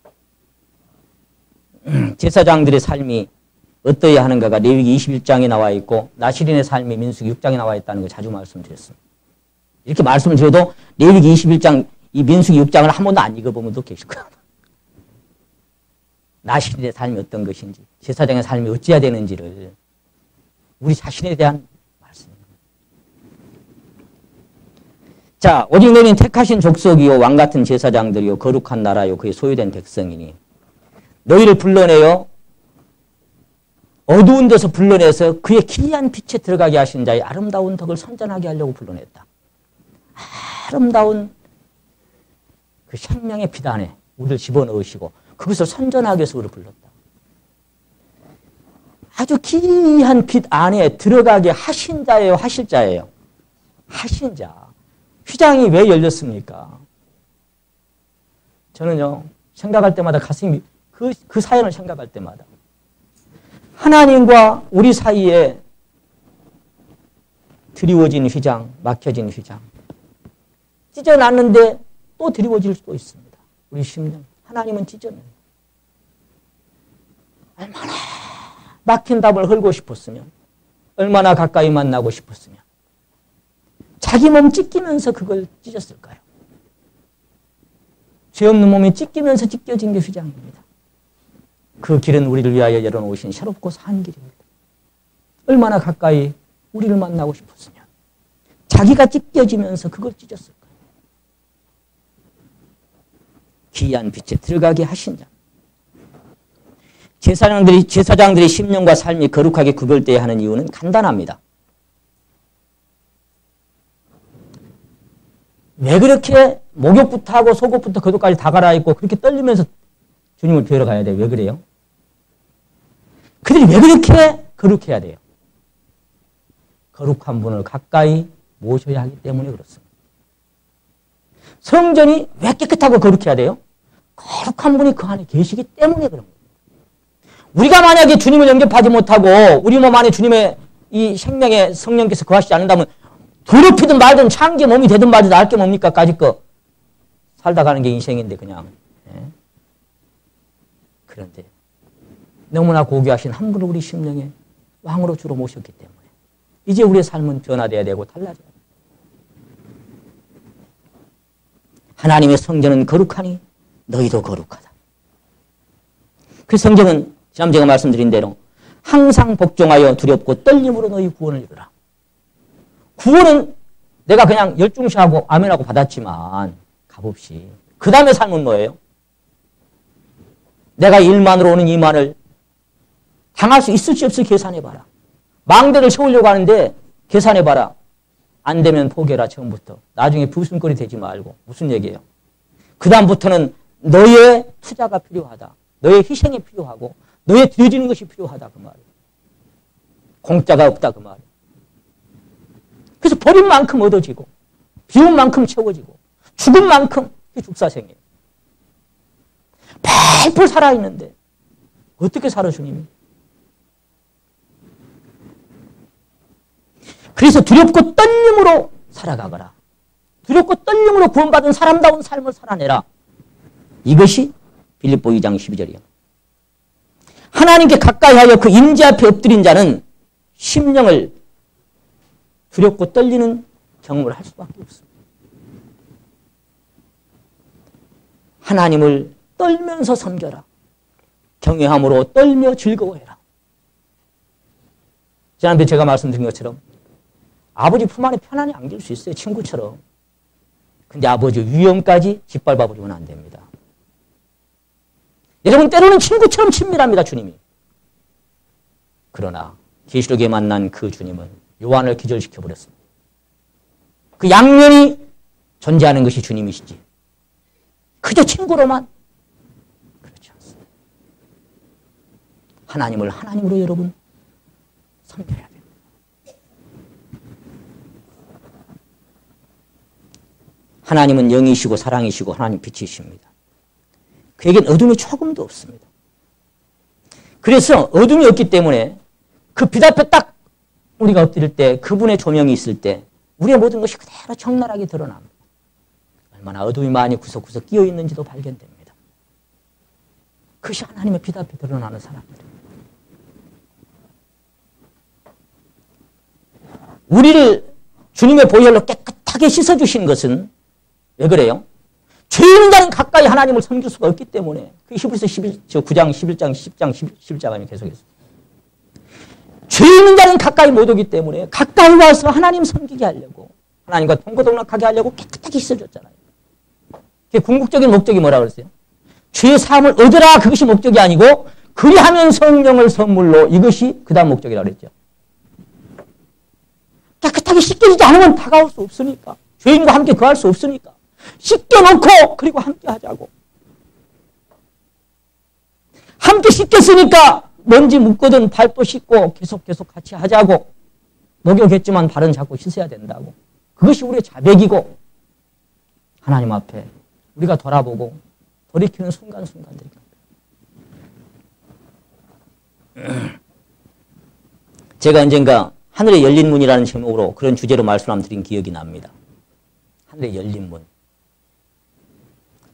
제사장들의 삶이 어떠해야 하는가가 레위기 21장에 나와 있고 나시린의 삶이 민수기 6장에 나와 있다는 걸 자주 말씀드렸습니다. 이렇게 말씀을 드려도 레위기 21장, 이 민수기 6장을 한 번도 안 읽어보면 또 계실 거예요. 나시린의 삶이 어떤 것인지, 제사장의 삶이 어찌해야 되는지를 우리 자신에 대한 말씀입니다. 자, 오직 너희는 택하신 족속이요 왕같은 제사장들이요 거룩한 나라요 그의 소유된 백성이니 너희를 불러내어 어두운 데서 불러내서 그의 기이한 빛에 들어가게 하신 자의 아름다운 덕을 선전하게 하려고 불러냈다. 아름다운 그 생명의 빛 안에 우리를 집어넣으시고 그것을 선전하기 위해서 우리를 불렀다. 아주 기이한 빛 안에 들어가게 하신 자예요, 하실 자예요. 하신 자. 휘장이 왜 열렸습니까? 저는요, 생각할 때마다 가슴이, 그 사연을 생각할 때마다 하나님과 우리 사이에 드리워진 휘장, 막혀진 휘장. 찢어놨는데 또 드리워질 수도 있습니다. 우리 심령. 하나님은 찢어내요. 얼마나 막힌 답을 헐고 싶었으면, 얼마나 가까이 만나고 싶었으면 자기 몸 찢기면서 그걸 찢었을까요? 죄 없는 몸이 찢기면서 찢겨진 게 휘장입니다. 그 길은 우리를 위하여 열어놓으신 새롭고 산 길입니다. 얼마나 가까이 우리를 만나고 싶었으면 자기가 찢겨지면서 그걸 찢었을까요? 기이한 빛에 들어가게 하신 자. 제사장들의 심령과 삶이 거룩하게 구별되어야 하는 이유는 간단합니다. 왜 그렇게 목욕부터 하고 속옷부터 겉옷까지 다 갈아입고 그렇게 떨리면서 주님을 뵈러 가야 돼요? 왜 그래요? 그들이 왜 그렇게 거룩해야 돼요? 거룩한 분을 가까이 모셔야 하기 때문에 그렇습니다. 성전이 왜 깨끗하고 거룩해야 돼요? 거룩한 분이 그 안에 계시기 때문에 그런 겁니다. 우리가 만약에 주님을 영접하지 못하고 우리 몸 안에 주님의 이 생명의 성령께서 거하시지 않는다면 더럽히든 말든 창기 몸이 되든 말든 알 게 뭡니까? 까짓 거 살다 가는 게 인생인데 그냥. 그런데 너무나 고귀하신 한 분을 우리 심령에 왕으로 주로 모셨기 때문에 이제 우리의 삶은 변화되어야 되고 달라져야 돼요. 하나님의 성전은 거룩하니 너희도 거룩하다. 그 성경은 지난 제가 말씀드린 대로 항상 복종하여 두렵고 떨림으로 너희 구원을 이루라. 구원은 내가 그냥 열중시하고 아멘하고 받았지만 값없이 그 다음에 삶은 뭐예요? 내가 일만으로 오는 이만을 당할 수 있을지 없을지 계산해봐라. 망대를 세우려고 하는데 계산해봐라. 안 되면 포기해라 처음부터. 나중에 부순거리 되지 말고. 무슨 얘기예요? 그 다음부터는 너의 투자가 필요하다. 너의 희생이 필요하고 너의 드려지는 것이 필요하다 그 말이에요. 공짜가 없다 그 말이에요. 그래서 버린 만큼 얻어지고 비운 만큼 채워지고 죽은 만큼 죽사생이에요. 100% 살아있는데 어떻게 살아 주님이? 그래서 두렵고 떨림으로 살아가거라. 두렵고 떨림으로 구원받은 사람다운 삶을 살아내라. 이것이 빌립보 2장 12절이에요. 하나님께 가까이하여 그 임재 앞에 엎드린 자는 심령을 두렵고 떨리는 경험을 할 수밖에 없습니다. 하나님을 떨면서 섬겨라. 경외함으로 떨며 즐거워해라. 지난번에 제가 말씀드린 것처럼 아버지 품 안에 편안히 안길 수 있어요. 친구처럼. 근데 아버지 위험까지 짓밟아버리면 안 됩니다. 여러분 때로는 친구처럼 친밀합니다. 주님이. 그러나 계시록에 만난 그 주님은 요한을 기절시켜버렸습니다. 그 양면이 존재하는 것이 주님이시지. 그저 친구로만 그렇지 않습니다. 하나님을 하나님으로 여러분 섬겨야 됩니다. 하나님은 영이시고 사랑이시고 하나님 빛이십니다. 그에겐 어둠이 조금도 없습니다. 그래서 어둠이 없기 때문에 그 빛 앞에 딱 우리가 엎드릴 때 그분의 조명이 있을 때 우리의 모든 것이 그대로 적나라하게 드러납니다. 얼마나 어둠이 많이 구석구석 끼어 있는지도 발견됩니다. 그것이 하나님의 빛 앞에 드러나는 사람들입니다. 우리를 주님의 보혈로 깨끗하게 씻어주신 것은 왜 그래요? 죄 있는 자는 가까이 하나님을 섬길 수가 없기 때문에 그 히브리서 9장, 11장, 10장, 11장을 계속해서 죄 있는 자는 가까이 못 오기 때문에 가까이 와서 하나님 섬기게 하려고 하나님과 동고동락하게 하려고 깨끗하게 씻어줬잖아요. 그게 궁극적인 목적이 뭐라고 그랬어요? 죄의 사함을 얻으라 그것이 목적이 아니고 그리하면 성령을 선물로 이것이 그 다음 목적이라고 그랬죠. 깨끗하게 씻겨지지 않으면 다가올 수 없으니까 죄인과 함께 거할 수 없으니까 씻겨놓고 그리고 함께 하자고. 함께 씻겼으니까 먼지 묻거든 발도 씻고 계속 같이 하자고. 목욕했지만 발은 자꾸 씻어야 된다고. 그것이 우리의 자백이고 하나님 앞에 우리가 돌아보고 돌이키는 순간순간들입니다. 제가 언젠가 하늘의 열린 문이라는 제목으로 그런 주제로 말씀 드린 기억이 납니다. 하늘의 열린 문.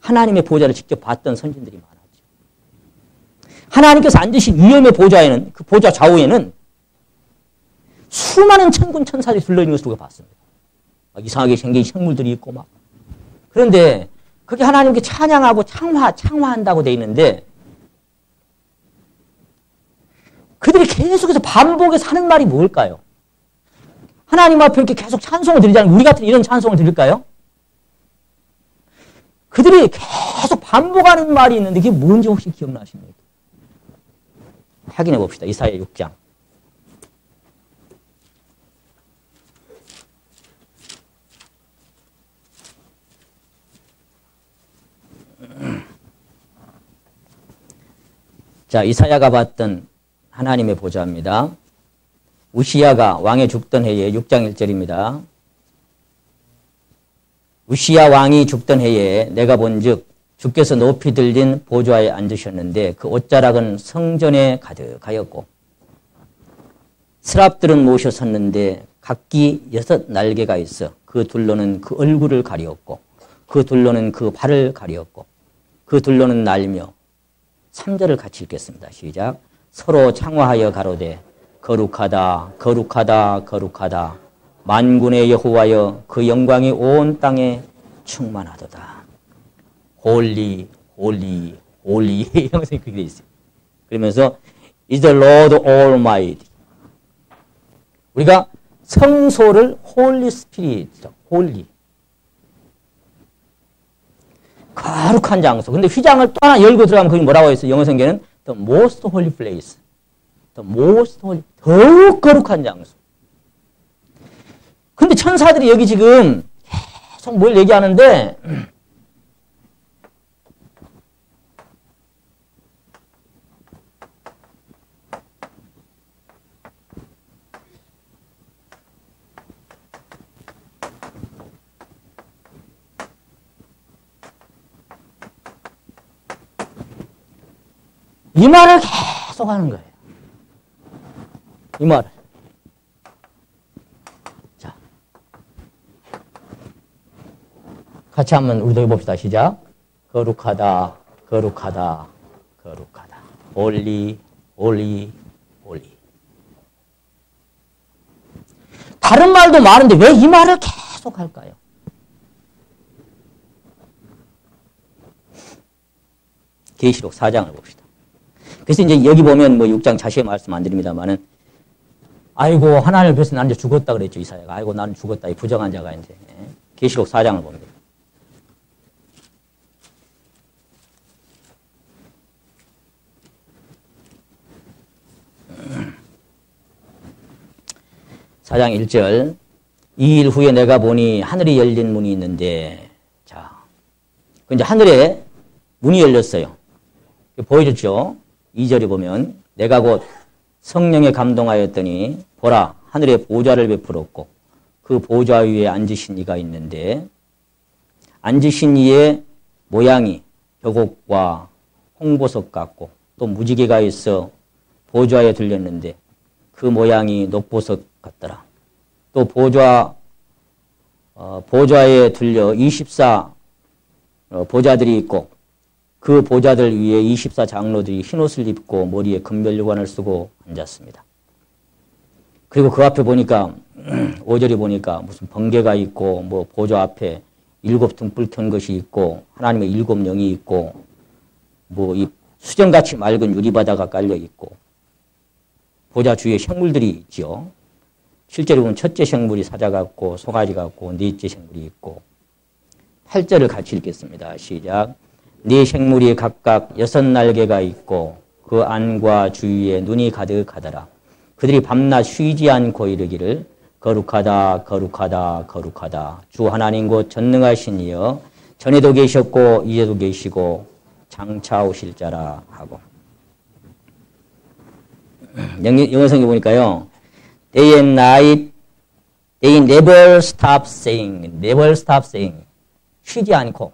하나님의 보좌를 직접 봤던 선진들이 많았죠. 하나님께서 앉으신 위엄의 보좌에는 그 보좌 좌우에는 수많은 천군 천사들이 둘러있는 것을 우리가 봤습니다. 막 이상하게 생긴 생물들이 있고 막. 그런데 그게 하나님께 찬양하고 창화한다고 돼 있는데 그들이 계속해서 반복해서 하는 말이 뭘까요? 하나님 앞에 이렇게 계속 찬송을 드리자면 우리 같은 이런 찬송을 드릴까요? 그들이 계속 반복하는 말이 있는데 그게 뭔지 혹시 기억나십니까? 확인해 봅시다. 이사야 6장. 자, 이사야가 봤던 하나님의 보좌입니다. 우시야가 왕에 죽던 해에 6장 1절입니다. 우시야 왕이 죽던 해에 내가 본즉 주께서 높이 들린 보좌에 앉으셨는데 그 옷자락은 성전에 가득하였고 스랍들은 모셔 섰는데 각기 6 날개가 있어 그 둘로는 그 얼굴을 가리었고 그 둘로는 그 발을 가리었고 그 둘로는 날며 3절을 같이 읽겠습니다. 시작. 서로 창화하여 가로되 거룩하다 거룩하다 거룩하다 만군의 여호와여 그 영광이 온 땅에 충만하도다. 홀리 홀리 홀리 형성이 그렇게 되어 있어요. 그러면서 is the Lord Almighty. 우리가 성소를 홀리 스피릿, 홀리 거룩한 장소. 근데 휘장을 또 하나 열고 들어가면 거기 뭐라고 했어요? 영어 성경에는 the most holy place. the most holy, 더욱 거룩한 장소. 근데 천사들이 여기 지금 계속 뭘 얘기하는데 이 말을 계속 하는 거예요. 이 말을. 자, 같이 한번 우리도 해봅시다. 시작. 거룩하다, 거룩하다, 거룩하다. 홀리, 홀리, 홀리. 다른 말도 많은데 왜 이 말을 계속 할까요? 계시록 4장을 봅시다. 그래서 이제 여기 보면 뭐 6장 자세히 말씀 안 드립니다만은, 아이고, 하나님을 그래서 나는 이제 죽었다 그랬죠, 이사야가. 아이고, 나는 죽었다. 이 부정한 자가 이제. 계시록 4장을 봅니다. 사장 1절. 2일 후에 내가 보니 하늘이 열린 문이 있는데, 자, 이제 하늘에 문이 열렸어요. 보여줬죠? 2절에 보면, 내가 곧 성령에 감동하였더니, 보라, 하늘에 보좌를 베풀었고, 그 보좌 위에 앉으신 이가 있는데, 앉으신 이의 모양이 벽옥과 홍보석 같고, 또 무지개가 있어 보좌에 들렸는데, 그 모양이 녹보석 같더라. 또 보좌에 들려 24 보좌들이 있고, 그 보좌들 위에 24 장로들이 흰옷을 입고 머리에 금별유관을 쓰고 앉았습니다. 그리고 그 앞에 보니까 5절에 보니까 무슨 번개가 있고, 뭐 보좌 앞에 7 등불 켠 것이 있고, 하나님의 7 영이 있고, 뭐 이 수정같이 맑은 유리바다가 깔려 있고, 보좌 주위에 생물들이 있죠. 실제로 보면 첫째 생물이 사자 같고, 송아지 같고, 넷째 생물이 있고. 8절을 같이 읽겠습니다. 시작. 네 생물이 각각 6 날개가 있고, 그 안과 주위에 눈이 가득하더라. 그들이 밤낮 쉬지 않고 이르기를, 거룩하다, 거룩하다, 거룩하다. 주 하나님 곧 전능하신 이여, 전에도 계셨고 이제도 계시고 장차 오실 자라 하고. 영어 성경 보니까요, Day and night, they never stop saying, never stop saying. 쉬지 않고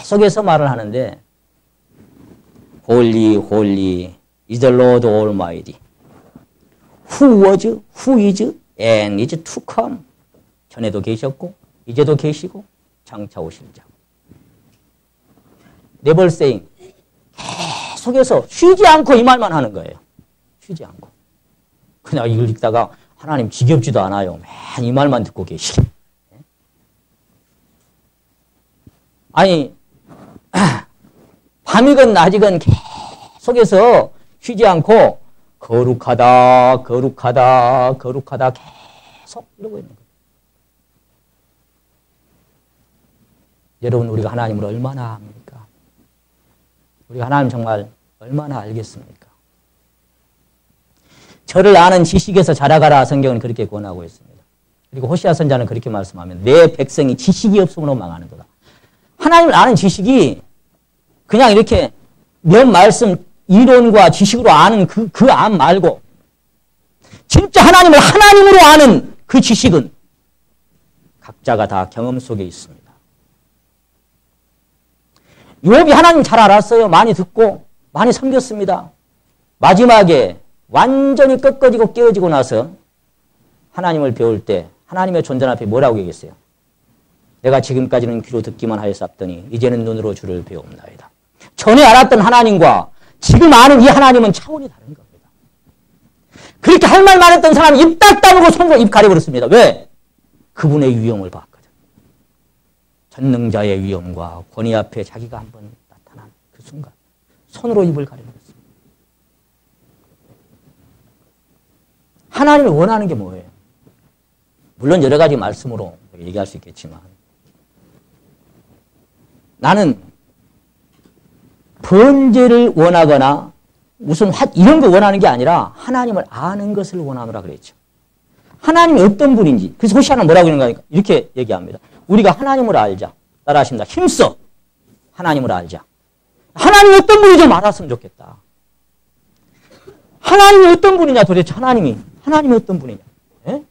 계속해서 말을 하는데, Holy, holy is the Lord Almighty, who was, who is, and is to come. 전에도 계셨고 이제도 계시고 장차 오실 자. Never saying. 계속해서 쉬지 않고 이 말만 하는 거예요. 쉬지 않고. 그냥 이걸 읽다가 하나님 지겹지도 않아요. 맨 이 말만 듣고 계시게. 아니, 밤이건 낮이건 계속해서 쉬지 않고 거룩하다, 거룩하다, 거룩하다 계속 이러고 있는 거예요. 여러분, 우리가 하나님을 얼마나 압니까? 우리가 하나님 정말 얼마나 알겠습니까? 저를 아는 지식에서 자라가라, 성경은 그렇게 권하고 있습니다. 그리고 호시아 선자는 그렇게 말씀하면, 내 백성이 지식이 없음으로 망하는도다. 하나님을 아는 지식이 그냥 이렇게 몇 말씀 이론과 지식으로 아는 그 안 말고, 진짜 하나님을 하나님으로 아는 그 지식은 각자가 다 경험 속에 있습니다. 욥이 하나님 잘 알았어요. 많이 듣고 많이 섬겼습니다. 마지막에 완전히 꺾어지고 깨어지고 나서 하나님을 배울 때 하나님의 존재 앞에 뭐라고 얘기했어요? 내가 지금까지는 귀로 듣기만 하였사옵더니 이제는 눈으로 주를 배웁나이다. 전에 알았던 하나님과 지금 아는 이 하나님은 차원이 다른 겁니다. 그렇게 할 말만 했던 사람이 입 딱 다물고 손으로 입 가려버렸습니다. 왜? 그분의 위엄을 봤거든. 전능자의 위엄과 권위 앞에 자기가 한번 나타난 그 순간 손으로 입을 가려버렸습니다. 하나님을 원하는 게 뭐예요? 물론 여러 가지 말씀으로 얘기할 수 있겠지만, 나는 번제를 원하거나 무슨 이런 거 원하는 게 아니라 하나님을 아는 것을 원하노라 그랬죠. 하나님이 어떤 분인지. 그래서 호시아는 뭐라고 하는가? 이렇게 얘기합니다. 우리가 하나님을 알자. 따라하십니다. 힘써 하나님을 알자. 하나님이 어떤 분인지 좀 알았으면 좋겠다. 하나님이 어떤 분이냐, 도대체 하나님이 어떤 분이냐. 예?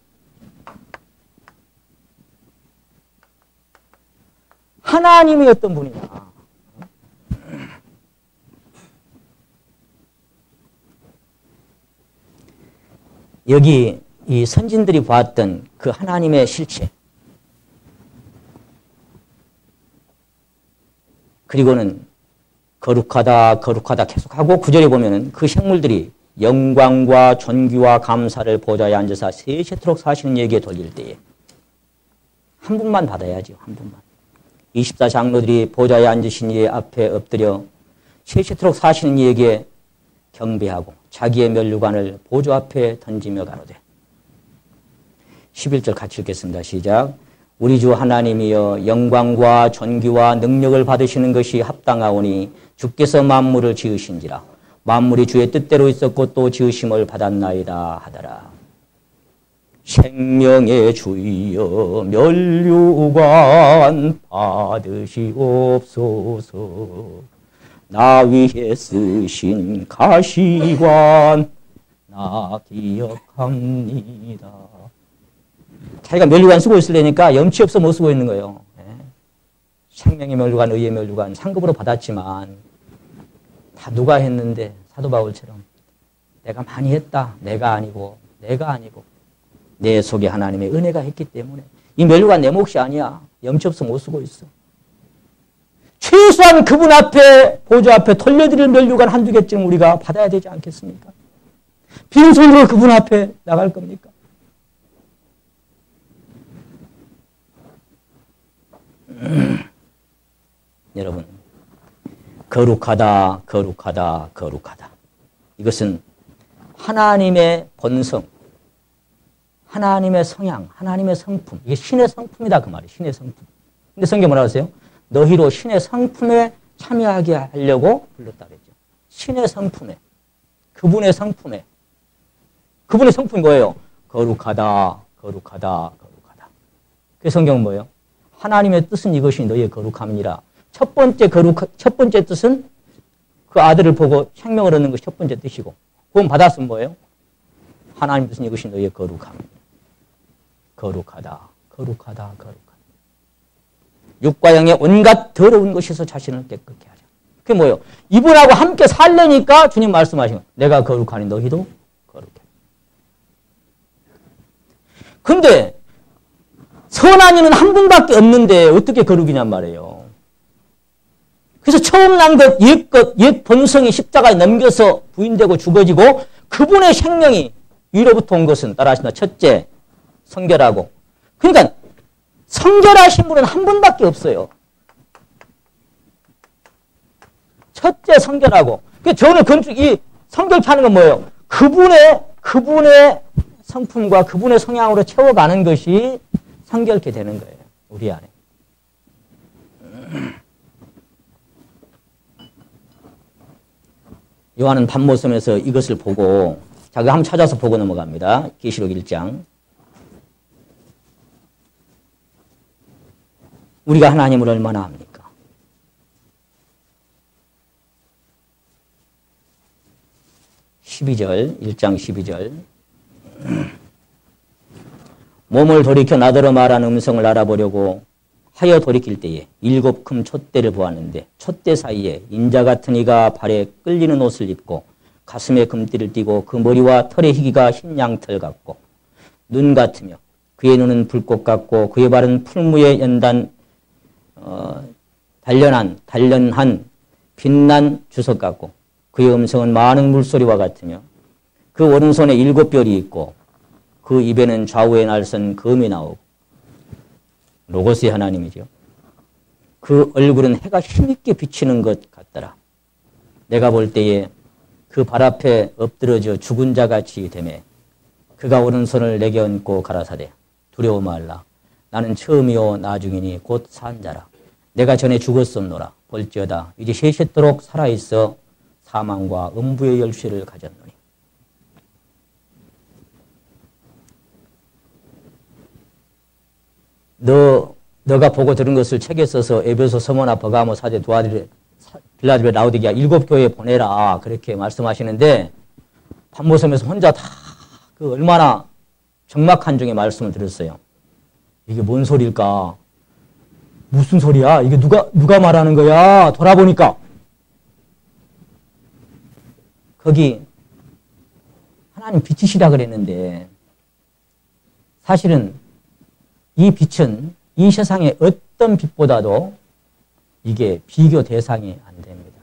하나님이 어떤 분이냐. 여기 이 선진들이 보았던 그 하나님의 실체, 그리고는 거룩하다 거룩하다 계속하고 9절에 보면은 그 생물들이 영광과 존귀와 감사를 보좌에 앉아서 세세토록 사시는 얘기에 돌릴 때에 한 분만 받아야죠. 한 분만. 24장로들이 보좌에 앉으신 이의 앞에 엎드려 세세토록 사시는 이에게 경배하고 자기의 면류관을 보좌 앞에 던지며 가로되. 11절 같이 읽겠습니다. 시작. 우리 주 하나님이여 영광과 존귀와 능력을 받으시는 것이 합당하오니 주께서 만물을 지으신지라. 만물이 주의 뜻대로 있었고 또 지으심을 받았나이다 하더라. 생명의 주여 면류관 받으시옵소서. 나 위에 쓰신 가시관 나 기억합니다. 자기가 면류관 쓰고 있으려니까 염치 없어 못 쓰고 있는 거예요. 생명의 면류관, 의의 면류관 상급으로 받았지만 다 누가 했는데 사도 바울처럼 내가 많이 했다. 내가 아니고 내 속에 하나님의 은혜가 했기 때문에 이 면류관 내 몫이 아니야. 염치 없어 못 쓰고 있어. 최소한 그분 앞에 보좌 앞에 돌려드릴 면류관 한두 개쯤 우리가 받아야 되지 않겠습니까? 빈손으로 그분 앞에 나갈 겁니까? 여러분, 거룩하다, 거룩하다, 거룩하다. 이것은 하나님의 본성, 하나님의 성향, 하나님의 성품. 이게 신의 성품이다 그 말이에요. 신의 성품. 근데 성경 뭐라고 하세요? 너희로 신의 성품에 참여하게 하려고 불렀다 그랬죠. 신의 성품에, 그분의 성품에. 그분의 성품이 뭐예요? 거룩하다, 거룩하다, 거룩하다. 그 성경은 뭐예요? 하나님의 뜻은 이것이 너희의 거룩함이니라. 첫 번째 뜻은 그 아들을 보고 생명을 얻는 것이 첫 번째 뜻이고, 구원 받았으면 뭐예요? 하나님 뜻은 이것이 너희의 거룩함이니라. 거룩하다, 거룩하다, 거룩하다. 육과 영의 온갖 더러운 것에서 자신을 깨끗게 하자. 그게 뭐예요? 이분하고 함께 살려니까 주님 말씀하신 거예요. 내가 거룩하니 너희도 거룩해. 근데 선한 이는 한 분밖에 없는데 어떻게 거룩이냔 말이에요. 그래서 처음 난 것, 옛 본성이 십자가에 넘겨서 부인되고 죽어지고 그분의 생명이 위로부터 온 것은 따라하신다. 첫째, 성결하고. 그러니까 성결하신 분은 한 분밖에 없어요. 첫째, 성결하고. 저는 이 성결케 하는 건 뭐예요? 그분의 성품과 그분의 성향으로 채워가는 것이 성결케 되는 거예요. 우리 안에. 요한은 밤모섬에서 이것을 보고 자기가 한번 찾아서 보고 넘어갑니다. 계시록 1장. 우리가 하나님을 얼마나 압니까? (12절) 1장 12절. 몸을 돌이켜 나더러 말하는 음성을 알아보려고 하여 돌이킬 때에 7 금 촛대를 보았는데 촛대 사이에 인자 같은 이가 발에 끌리는 옷을 입고 가슴에 금띠를 띠고 그 머리와 털의 희기가 흰 양털 같고 눈 같으며 그의 눈은 불꽃 같고 그의 발은 풀무에 단련한 빛난 주석 같고 그의 음성은 많은 물소리와 같으며 그 오른손에 7 별이 있고 그 입에는 좌우에 날선 검이 나오고 로고스의 하나님이죠. 그 얼굴은 해가 힘있게 비치는 것 같더라. 내가 볼 때에 그 발 앞에 엎드러져 죽은 자같이 되매 그가 오른손을 내게 얹고 가라사대 두려워 말라. 나는 처음이요 나중이니 곧 산 자라. 내가 전에 죽었었노라. 볼지어다 이제 세세토록 살아있어 사망과 음부의 열쇠를 가졌노니. 너가 보고 들은 것을 책에 써서 에베소, 서머나, 버가모, 사대, 두아디르, 빌라델비아, 라오디게아 7 교회에 보내라. 그렇게 말씀하시는데 밤모섬에서 혼자 다 그 얼마나 적막한 중에 말씀을 들었어요. 이게 뭔 소리일까? 무슨 소리야? 이게 누가 말하는 거야? 돌아보니까 거기 하나님 빛이시라 그랬는데 사실은 이 빛은 이 세상의 어떤 빛보다도 이게 비교 대상이 안 됩니다.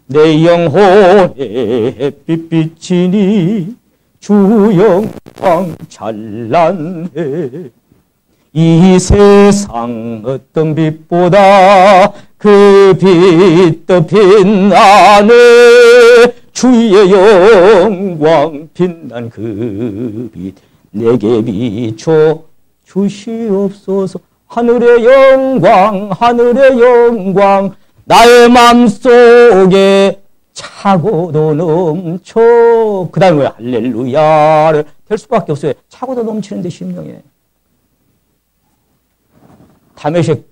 내 영혼에 햇빛 비치니 주 영광 찬란해. 이 세상 어떤 빛보다 그 빛 더 빛나네. 주의 영광 빛난 그 빛 내게 비춰 주시옵소서. 하늘의 영광 하늘의 영광 나의 맘속에 차고도 넘쳐. 그 다음에 할렐루야를 될 수밖에 없어요. 차고도 넘치는데 심령에. 다메섹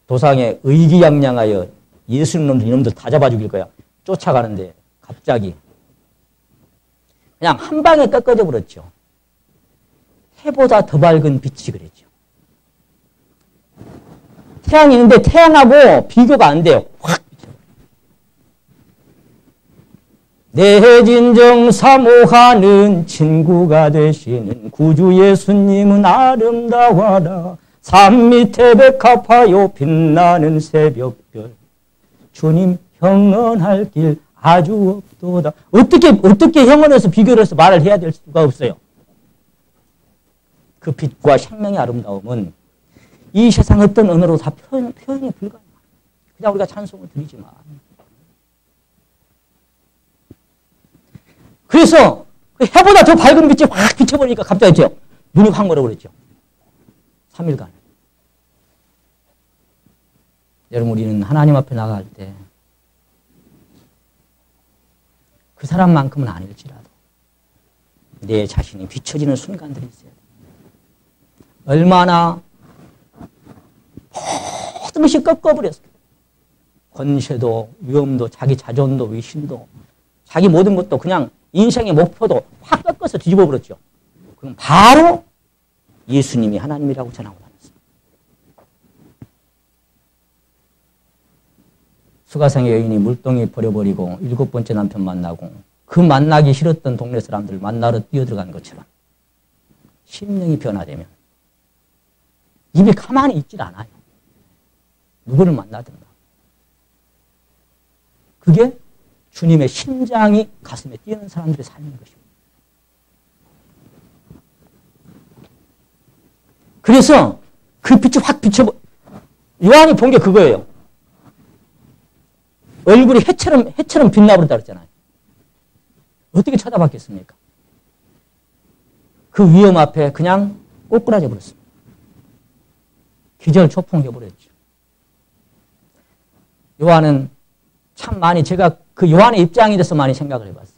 도상에 의기양양하여 예수님 놈들 이놈들 다 잡아 죽일 거야. 쫓아가는데 갑자기 그냥 한 방에 꺾어져 버렸죠. 해보다 더 밝은 빛이 그랬죠. 태양이 있는데 태양하고 비교가 안 돼요. 확 비춰. 내 진정 사모하는 친구가 되시는 구주 예수님은 아름다워라. 산 밑에 백합화요 빛나는 새벽별. 주님 형언할 길 아주 없도다. 어떻게 형언해서 비교를 해서 말을 해야 될 수가 없어요. 그 빛과 생명의 아름다움은 이 세상 어떤 언어로 다 표현이 불가능해요. 그냥 우리가 찬송을 드리지만. 그래서 그 해보다 더 밝은 빛이 확 비춰버리니까 갑자기 눈이 확 멀어버렸죠. 3일간. 여러분, 우리는 하나님 앞에 나갈 때 그 사람만큼은 아닐지라도 내 자신이 비춰지는 순간들이 있어요. 얼마나 모든 것이 꺾어버렸어요. 권세도, 위엄도, 자기 자존도, 위신도, 자기 모든 것도 그냥 인생의 목표도 확 꺾어서 뒤집어 버렸죠. 그럼 바로 예수님이 하나님이라고 전하고 다녔습니다. 수가성의 여인이 물동이 버려버리고 7번째 남편 만나고 그 만나기 싫었던 동네 사람들 만나러 뛰어들어간 것처럼 심령이 변화되면 입이 가만히 있질 않아요. 누구를 만나든가. 그게 주님의 심장이 가슴에 뛰는 사람들의 삶인 것입니다. 그래서 그 빛이 확 요한이 본 게 그거예요. 얼굴이 해처럼 빛나버렸다 그랬잖아요. 어떻게 쳐다봤겠습니까? 그 위험 앞에 그냥 꼬꾸라져 버렸습니다. 기절초풍해버렸죠. 요한은 참 많이 제가 그 요한의 입장이 돼서 많이 생각을 해봤어요.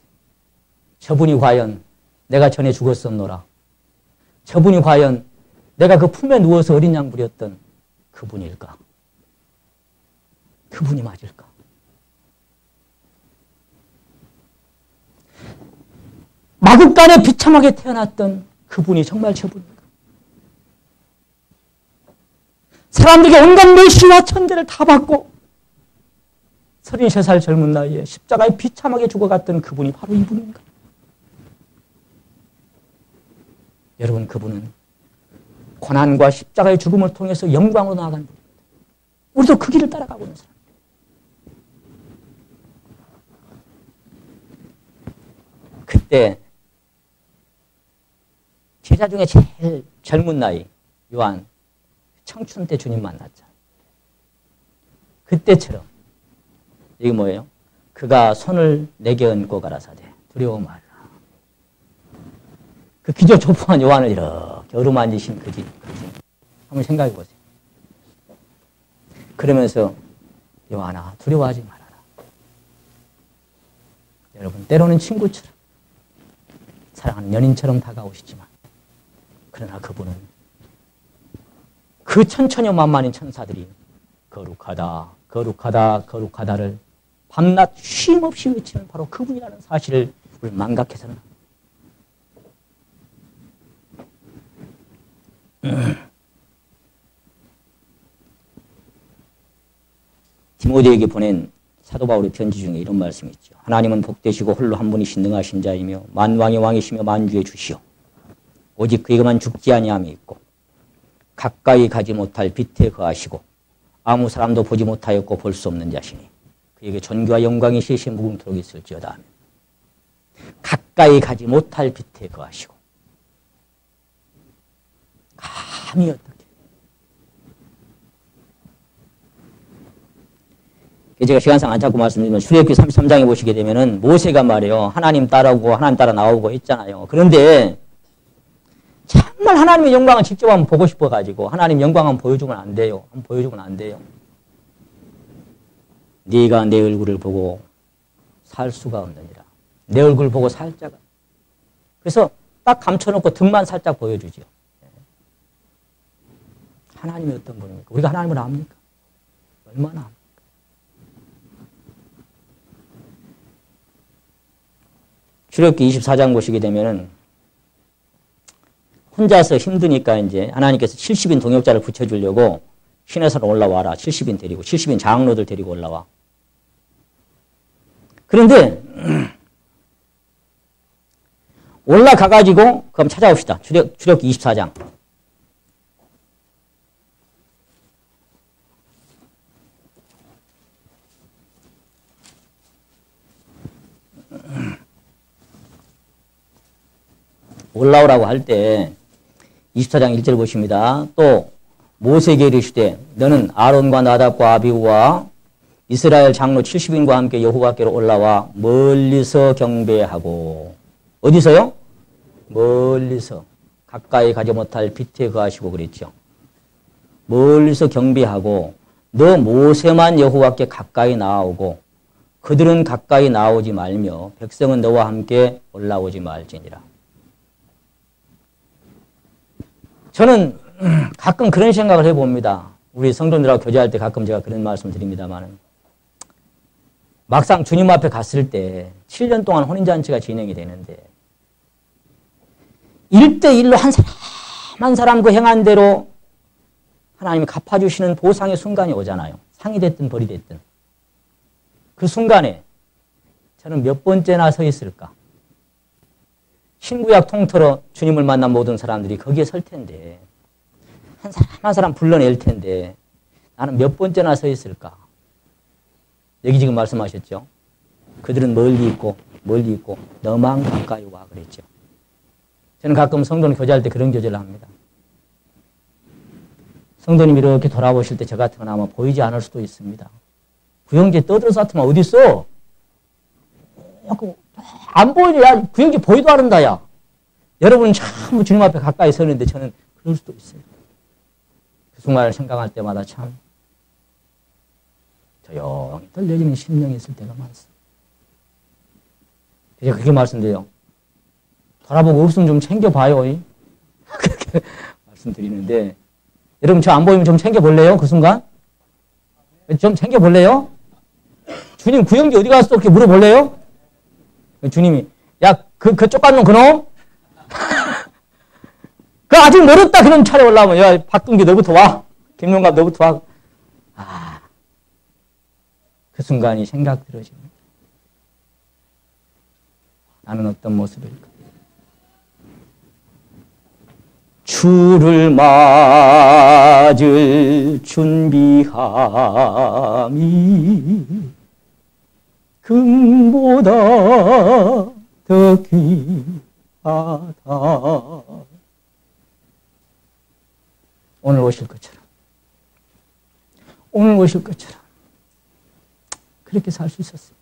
저분이 과연 내가 전에 죽었었노라. 저분이 과연 내가 그 품에 누워서 어린 양 부렸던 그분일까? 그분이 맞을까? 마국간에 비참하게 태어났던 그분이 정말 저분일까? 사람들에게 온갖 메시와 천대를 다 받고 33살 젊은 나이에 십자가에 비참하게 죽어갔던 그분이 바로 이분인가? 여러분, 그분은 고난과 십자가의 죽음을 통해서 영광으로 나아간 분입니다. 우리도 그 길을 따라가고 있는 사람. 그때 제자 중에 제일 젊은 나이 요한 청춘 때 주님 만났죠. 그때처럼 이게 뭐예요? 그가 손을 내게 얹고 가라사대 두려워 말라. 그 기저초풍한 요한을 이렇게 어루만지신 그 진. 한번 생각해 보세요. 그러면서 요한아 두려워하지 말아라. 여러분, 때로는 친구처럼 사랑하는 연인처럼 다가오시지만 그러나 그분은 그 천천히만만인 천사들이 거룩하다, 거룩하다, 거룩하다를 밤낮 쉼없이 외치는 바로 그분이라는 사실을 우리 망각해서는 디모데에게 보낸 사도 바울의 편지 중에 이런 말씀이 있죠. 하나님은 복되시고 홀로 한 분이 신능하신 자이며 만왕의 왕이시며 만주의 주시오. 오직 그에게만 죽지 아니함이 있고 가까이 가지 못할 빛에 거하시고 아무 사람도 보지 못하였고 볼 수 없는 자시니 그에게 존귀와 영광이 시시 무궁토록 있을지어다 하면 가까이 가지 못할 빛에 거하시고 감히 어떻게 제가 시간상 안 찾고 말씀드리면 출애굽기 33장에 보시게 되면은 모세가 말이에요. 하나님 따라오고 하나님 따라 나오고 했잖아요. 그런데 정말 하나님의 영광을 직접 한번 보고 싶어가지고 하나님 영광 한번 보여주면 안 돼요. 한번 보여주면 안 돼요. 네가 내 얼굴을 보고 살 수가 없느니라. 내 얼굴 보고 살 자가. 그래서 딱 감춰놓고 등만 살짝 보여주죠. 하나님이 어떤 분입니까? 우리가 하나님을 압니까? 얼마나 압니까? 출애굽기 24장 보시게 되면은 혼자서 힘드니까 이제 하나님께서 70인 동역자를 붙여주려고 시내산으로 올라와라. 70인 데리고 70인 장로들 데리고 올라와. 그런데 올라가가지고 그럼 찾아옵시다. 출애굽기 24장. 올라오라고 할 때 24장 1절 보십니다. 또 모세에게 이르시되 너는 아론과 나답과 아비후와 이스라엘 장로 70인과 함께 여호와께로 올라와 멀리서 경배하고 어디서요? 멀리서 가까이 가지 못할 빛에 거하시고 그랬죠. 멀리서 경배하고 너 모세만 여호와께 가까이 나아오고 그들은 가까이 나오지 말며 백성은 너와 함께 올라오지 말지니라. 저는 가끔 그런 생각을 해봅니다. 우리 성도들하고 교제할 때 가끔 제가 그런 말씀 드립니다만 막상 주님 앞에 갔을 때 7년 동안 혼인잔치가 진행이 되는데 1대1로 한 사람 한 사람 그 행한 대로 하나님이 갚아주시는 보상의 순간이 오잖아요. 상이 됐든 벌이 됐든. 그 순간에 저는 몇 번째나 서 있을까? 신구약 통틀어 주님을 만난 모든 사람들이 거기에 설 텐데 한 사람 한 사람 불러낼 텐데 나는 몇 번째나 서 있을까? 여기 지금 말씀하셨죠. 그들은 멀리 있고 너만 가까이 와 그랬죠. 저는 가끔 성도는 교제할 때 그런 교제를 합니다. 성도님이 이렇게 돌아보실 때 저 같은 건 아마 보이지 않을 수도 있습니다. 구형제 떠들어서 같으면 어디 있어? 안 보이네. 야, 구형제 보이도 않는다, 야. 여러분은 참 주님 앞에 가까이 서는데 저는 그럴 수도 있어요. 그 순간을 생각할 때마다 참 조용히 떨려지는 심령이 있을 때가 많습니다. 제가 그렇게 말씀드려요. 돌아보고 없으면 좀 챙겨봐요. 그렇게 말씀드리는데 여러분 저 안 보이면 좀 챙겨볼래요? 그 순간? 좀 챙겨볼래요? 주님 구형제 어디 갔어? 이렇게 물어볼래요? 주님이 야 그 쫓아간 놈 그놈? 그 아직 멀었다 그럼 차례 올라오면 야 박동기 너부터 와. 김용갑 너부터 와. 아, 그 순간이 생각 들어집니다. 나는 어떤 모습일까? 주를 맞을 준비함이 금보다 더 귀하다. 오늘 오실 것처럼 그렇게 살 수 있었어요.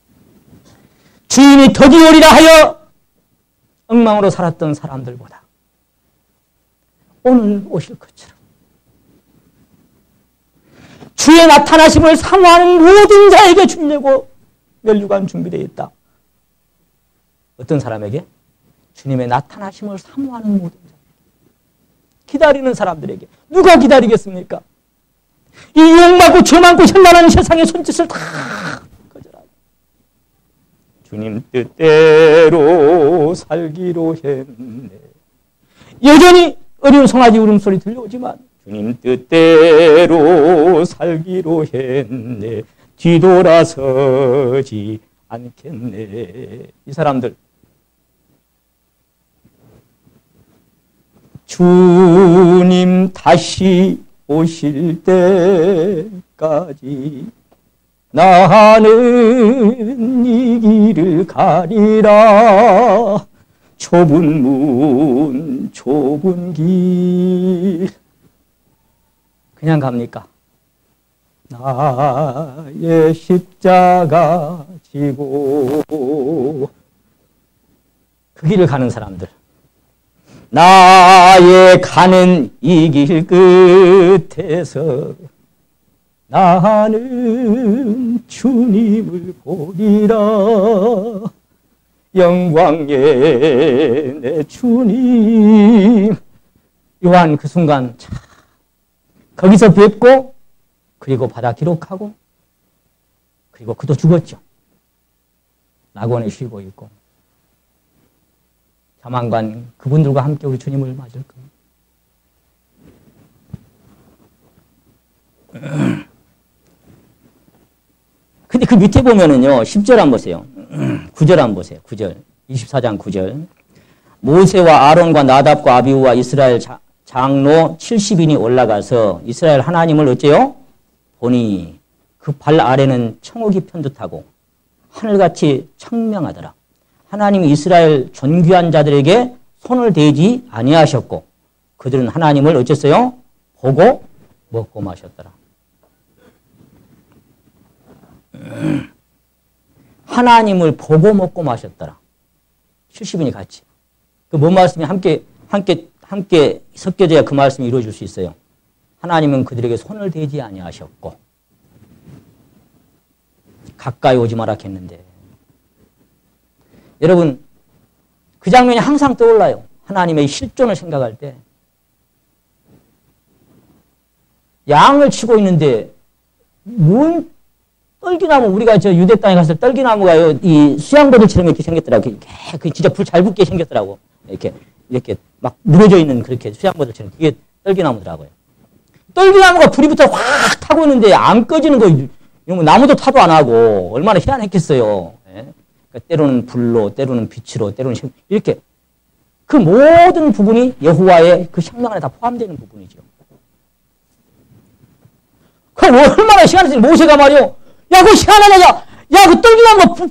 주인이 더디 오리라 하여 엉망으로 살았던 사람들보다 오늘 오실 것처럼 주의 나타나심을 사모하는 모든 자에게 주려고 면류관 준비되어 있다. 어떤 사람에게? 주님의 나타나심을 사모하는 모든 자에게. 기다리는 사람들에게. 누가 기다리겠습니까? 이 욕망고 죄 많고 현란한 세상의 손짓을 다 거절하고 주님 뜻대로 살기로 했네. 여전히 어려운 송아지 울음소리 들려오지만 주님 뜻대로 살기로 했네. 뒤돌아서지 않겠네. 이 사람들 주님 다시 오실 때까지 나는 이 길을 가리라. 좁은 문 좁은 길 그냥 갑니까? 나의 십자가 지고 그 길을 가는 사람들, 나의 가는 이 길 끝에서 나는 주님을 보리라. 영광의 내 주님. 요한 그 순간 참 거기서 뵙고 그리고 바다 기록하고 그리고 그도 죽었죠. 낙원에 쉬고 있고 자만관 그분들과 함께 우리 주님을 맞을 겁니다. 근데 그 밑에 보면은요, 10절 한번 보세요. 9절 한번 보세요. 9절. 24장 9절. 모세와 아론과 나답과 아비후와 이스라엘 장로 70인이 올라가서 이스라엘 하나님을 어째요? 보니 그 발 아래는 청옥이 편듯하고 하늘같이 청명하더라. 하나님이 이스라엘 존귀한 자들에게 손을 대지 아니하셨고 그들은 하나님을 어쨌어요? 보고 먹고 마셨더라. 하나님을 보고 먹고 마셨더라. 70인이 같이. 그 뭔 말씀이 함께 섞여져야 그 말씀이 이루어질 수 있어요. 하나님은 그들에게 손을 대지 아니하셨고 가까이 오지 마라 했는데 여러분 그 장면이 항상 떠올라요. 하나님의 실존을 생각할 때 양을 치고 있는데 뭔 떨기나무, 우리가 저 유대 땅에 갔을 때 떨기나무가요, 이 수양버들처럼 이렇게 생겼더라고. 그 진짜 불 잘 붙게 생겼더라고. 이렇게 막 늘어져 있는 그렇게 수양버들처럼. 그게 떨기나무더라고요. 떨기나무가 불이 붙어 확 타고 있는데 안 꺼지는 거, 이런 나무도 타도 안 하고, 얼마나 희한했겠어요. 예? 그러니까 때로는 불로, 때로는 빛으로, 때로는 이렇게. 그 모든 부분이 여호와의 그 생명 안에 다 포함되어 있는 부분이죠. 그럼 얼마나 희한했지. 모세가 말이요. 야, 그거 희한하냐? 야, 그 떨기나무가 불.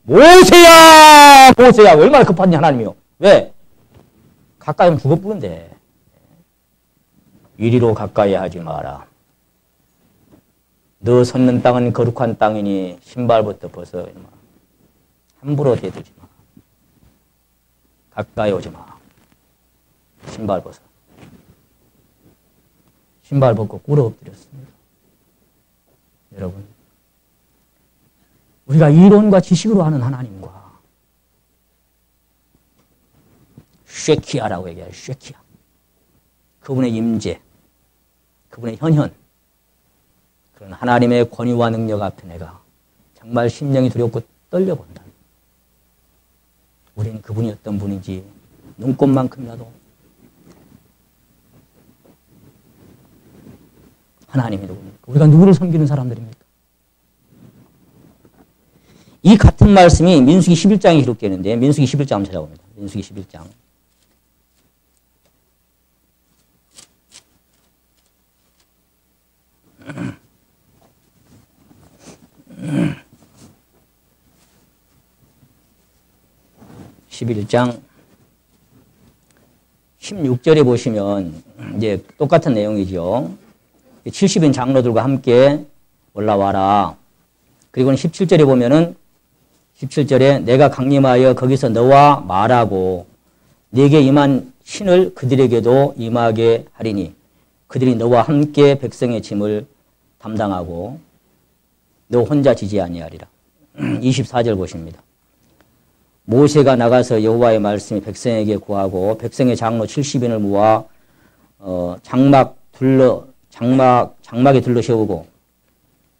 모세야! 얼마나 급한지 하나님이요. 왜? 가까이 하면 죽어 부른데. 이리로 가까이 하지 마라. 너 섰는 땅은 거룩한 땅이니 신발부터 벗어. 함부로 대들지 마. 가까이 오지 마. 신발 벗어. 신발 벗고 꿇어 엎드렸습니다. 여러분, 우리가 이론과 지식으로 아는 하나님과 쉐키아라고 얘기해요. 쉐키아. 그분의 임재, 그분의 현현, 그런 하나님의 권위와 능력 앞에 내가 정말 심령이 두렵고 떨려본다. 우리는 그분이 어떤 분인지 눈꼽만큼이라도 하나님이 누굽니까? 우리가 누구를 섬기는 사람들입니까? 이 같은 말씀이 민수기 11장에 기록되는데 민수기 11장 한번 찾아봅니다. 민수기 11장. (11장) 16절에 보시면 이제 똑같은 내용이죠. 70인 장로들과 함께 올라와라. 그리고는 17절에 보면은 17절에 내가 강림하여 거기서 너와 말하고 네게 임한 신을 그들에게도 임하게 하리니 그들이 너와 함께 백성의 짐을 담당하고 너 혼자 지지 아니하리라. 24절 보십니다. 모세가 나가서 여호와의 말씀이 백성에게 구하고 백성의 장로 70인을 모아 장막에 둘러 세우고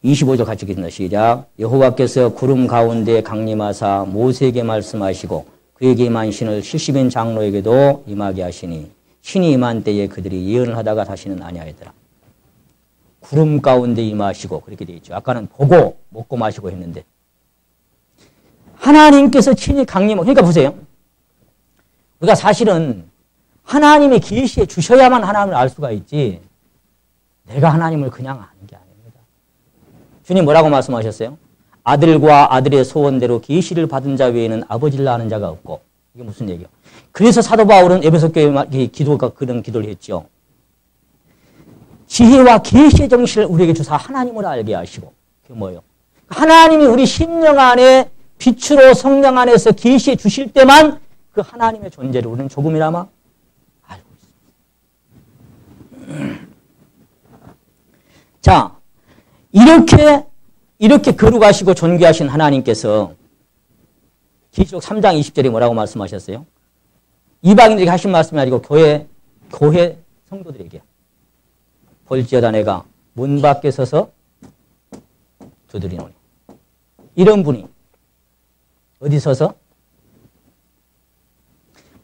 25절 같이 읽겠습니다. 시작. 여호와께서 구름 가운데 강림하사 모세에게 말씀하시고 그에게 임한 신을 70인 장로에게도 임하게 하시니 신이 임한 때에 그들이 예언을 하다가 다시는 아니하였더라. 구름 가운데 임하시고 그렇게 되어 있죠. 아까는 보고 먹고 마시고 했는데 하나님께서 친히 강림하고 그러니까 보세요. 우리가 사실은 하나님의 계시해 주셔야만 하나님을 알 수가 있지 내가 하나님을 그냥 아는 게 아닙니다. 주님 뭐라고 말씀하셨어요? 아들과 아들의 소원대로 계시를 받은 자 외에는 아버지를 아는 자가 없고 이게 무슨 얘기예요? 그래서 사도 바울은 에베소 교회 기도가 그런 기도를 했죠. 지혜와 계시의 정신을 우리에게 주사 하나님을 알게 하시고 그게 뭐예요? 하나님이 우리 심령 안에 빛으로 성령 안에서 계시해 주실 때만 그 하나님의 존재를 우리는 조금이나마 알고 있습니다. 자, 이렇게 거룩하시고 존귀하신 하나님께서 계시록 3장 20절에 뭐라고 말씀하셨어요? 이방인들에게 하신 말씀이 아니고 교회 성도들에게 볼지어다 내가 문 밖에 서서 두드리노니. 이런 분이 어디 서서?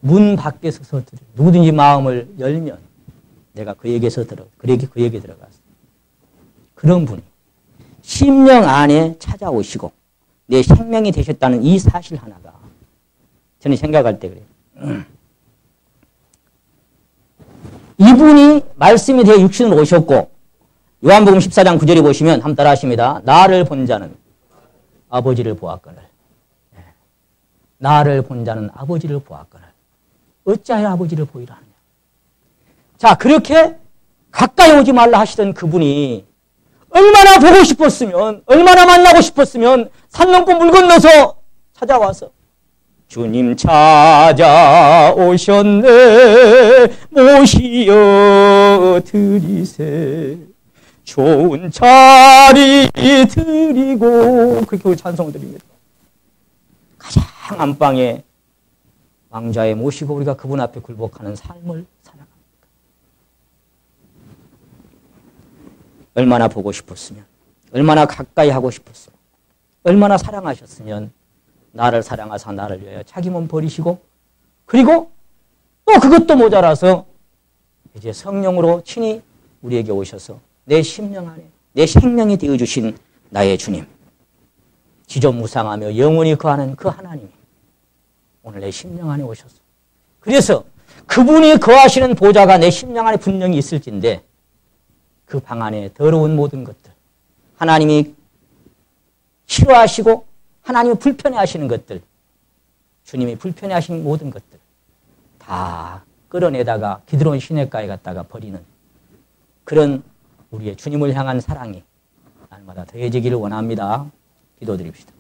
문 밖에 서서 두드려. 누구든지 마음을 열면 내가 그에게서 그에게 들어갔어. 그런 분이 심령 안에 찾아오시고 내 생명이 되셨다는 이 사실 하나가 저는 생각할 때 그래요. 이분이 말씀이 되어 육신으로 오셨고 요한복음 14장 9절에 보시면 한번 따라 하십니다. 나를 본 자는 아버지를 보았거늘. 나를 본 자는 아버지를 보았거늘. 어찌하여 아버지를 보이라 하느냐. 자, 그렇게 가까이 오지 말라 하시던 그분이 얼마나 보고 싶었으면 얼마나 만나고 싶었으면 산 넘고 물 건너서 찾아와서 주님 찾아오셨네 모시어 드리세 좋은 자리 드리고 그렇게 찬송을 드립니다. 가장 안방에 왕좌에 모시고 우리가 그분 앞에 굴복하는 삶을 살아갑니다. 얼마나 보고 싶었으면 얼마나 가까이 하고 싶었으면 얼마나 사랑하셨으면 나를 사랑하사 나를 위하여 자기 몸 버리시고 그리고 또 그것도 모자라서 이제 성령으로 친히 우리에게 오셔서 내 심령 안에 내 생명이 되어주신 나의 주님 지존무상하며 영원히 거하는 그 하나님이 오늘 내 심령 안에 오셔서 그래서 그분이 거하시는 보좌가 내 심령 안에 분명히 있을진데 그 방 안에 더러운 모든 것들 하나님이 싫어하시고 하나님이 불편해하시는 것들 주님이 불편해하시는 모든 것들 다 끌어내다가 기드론 시냇가에 갔다가 버리는 그런 우리의 주님을 향한 사랑이 날마다 더해지기를 원합니다. 기도드립시다.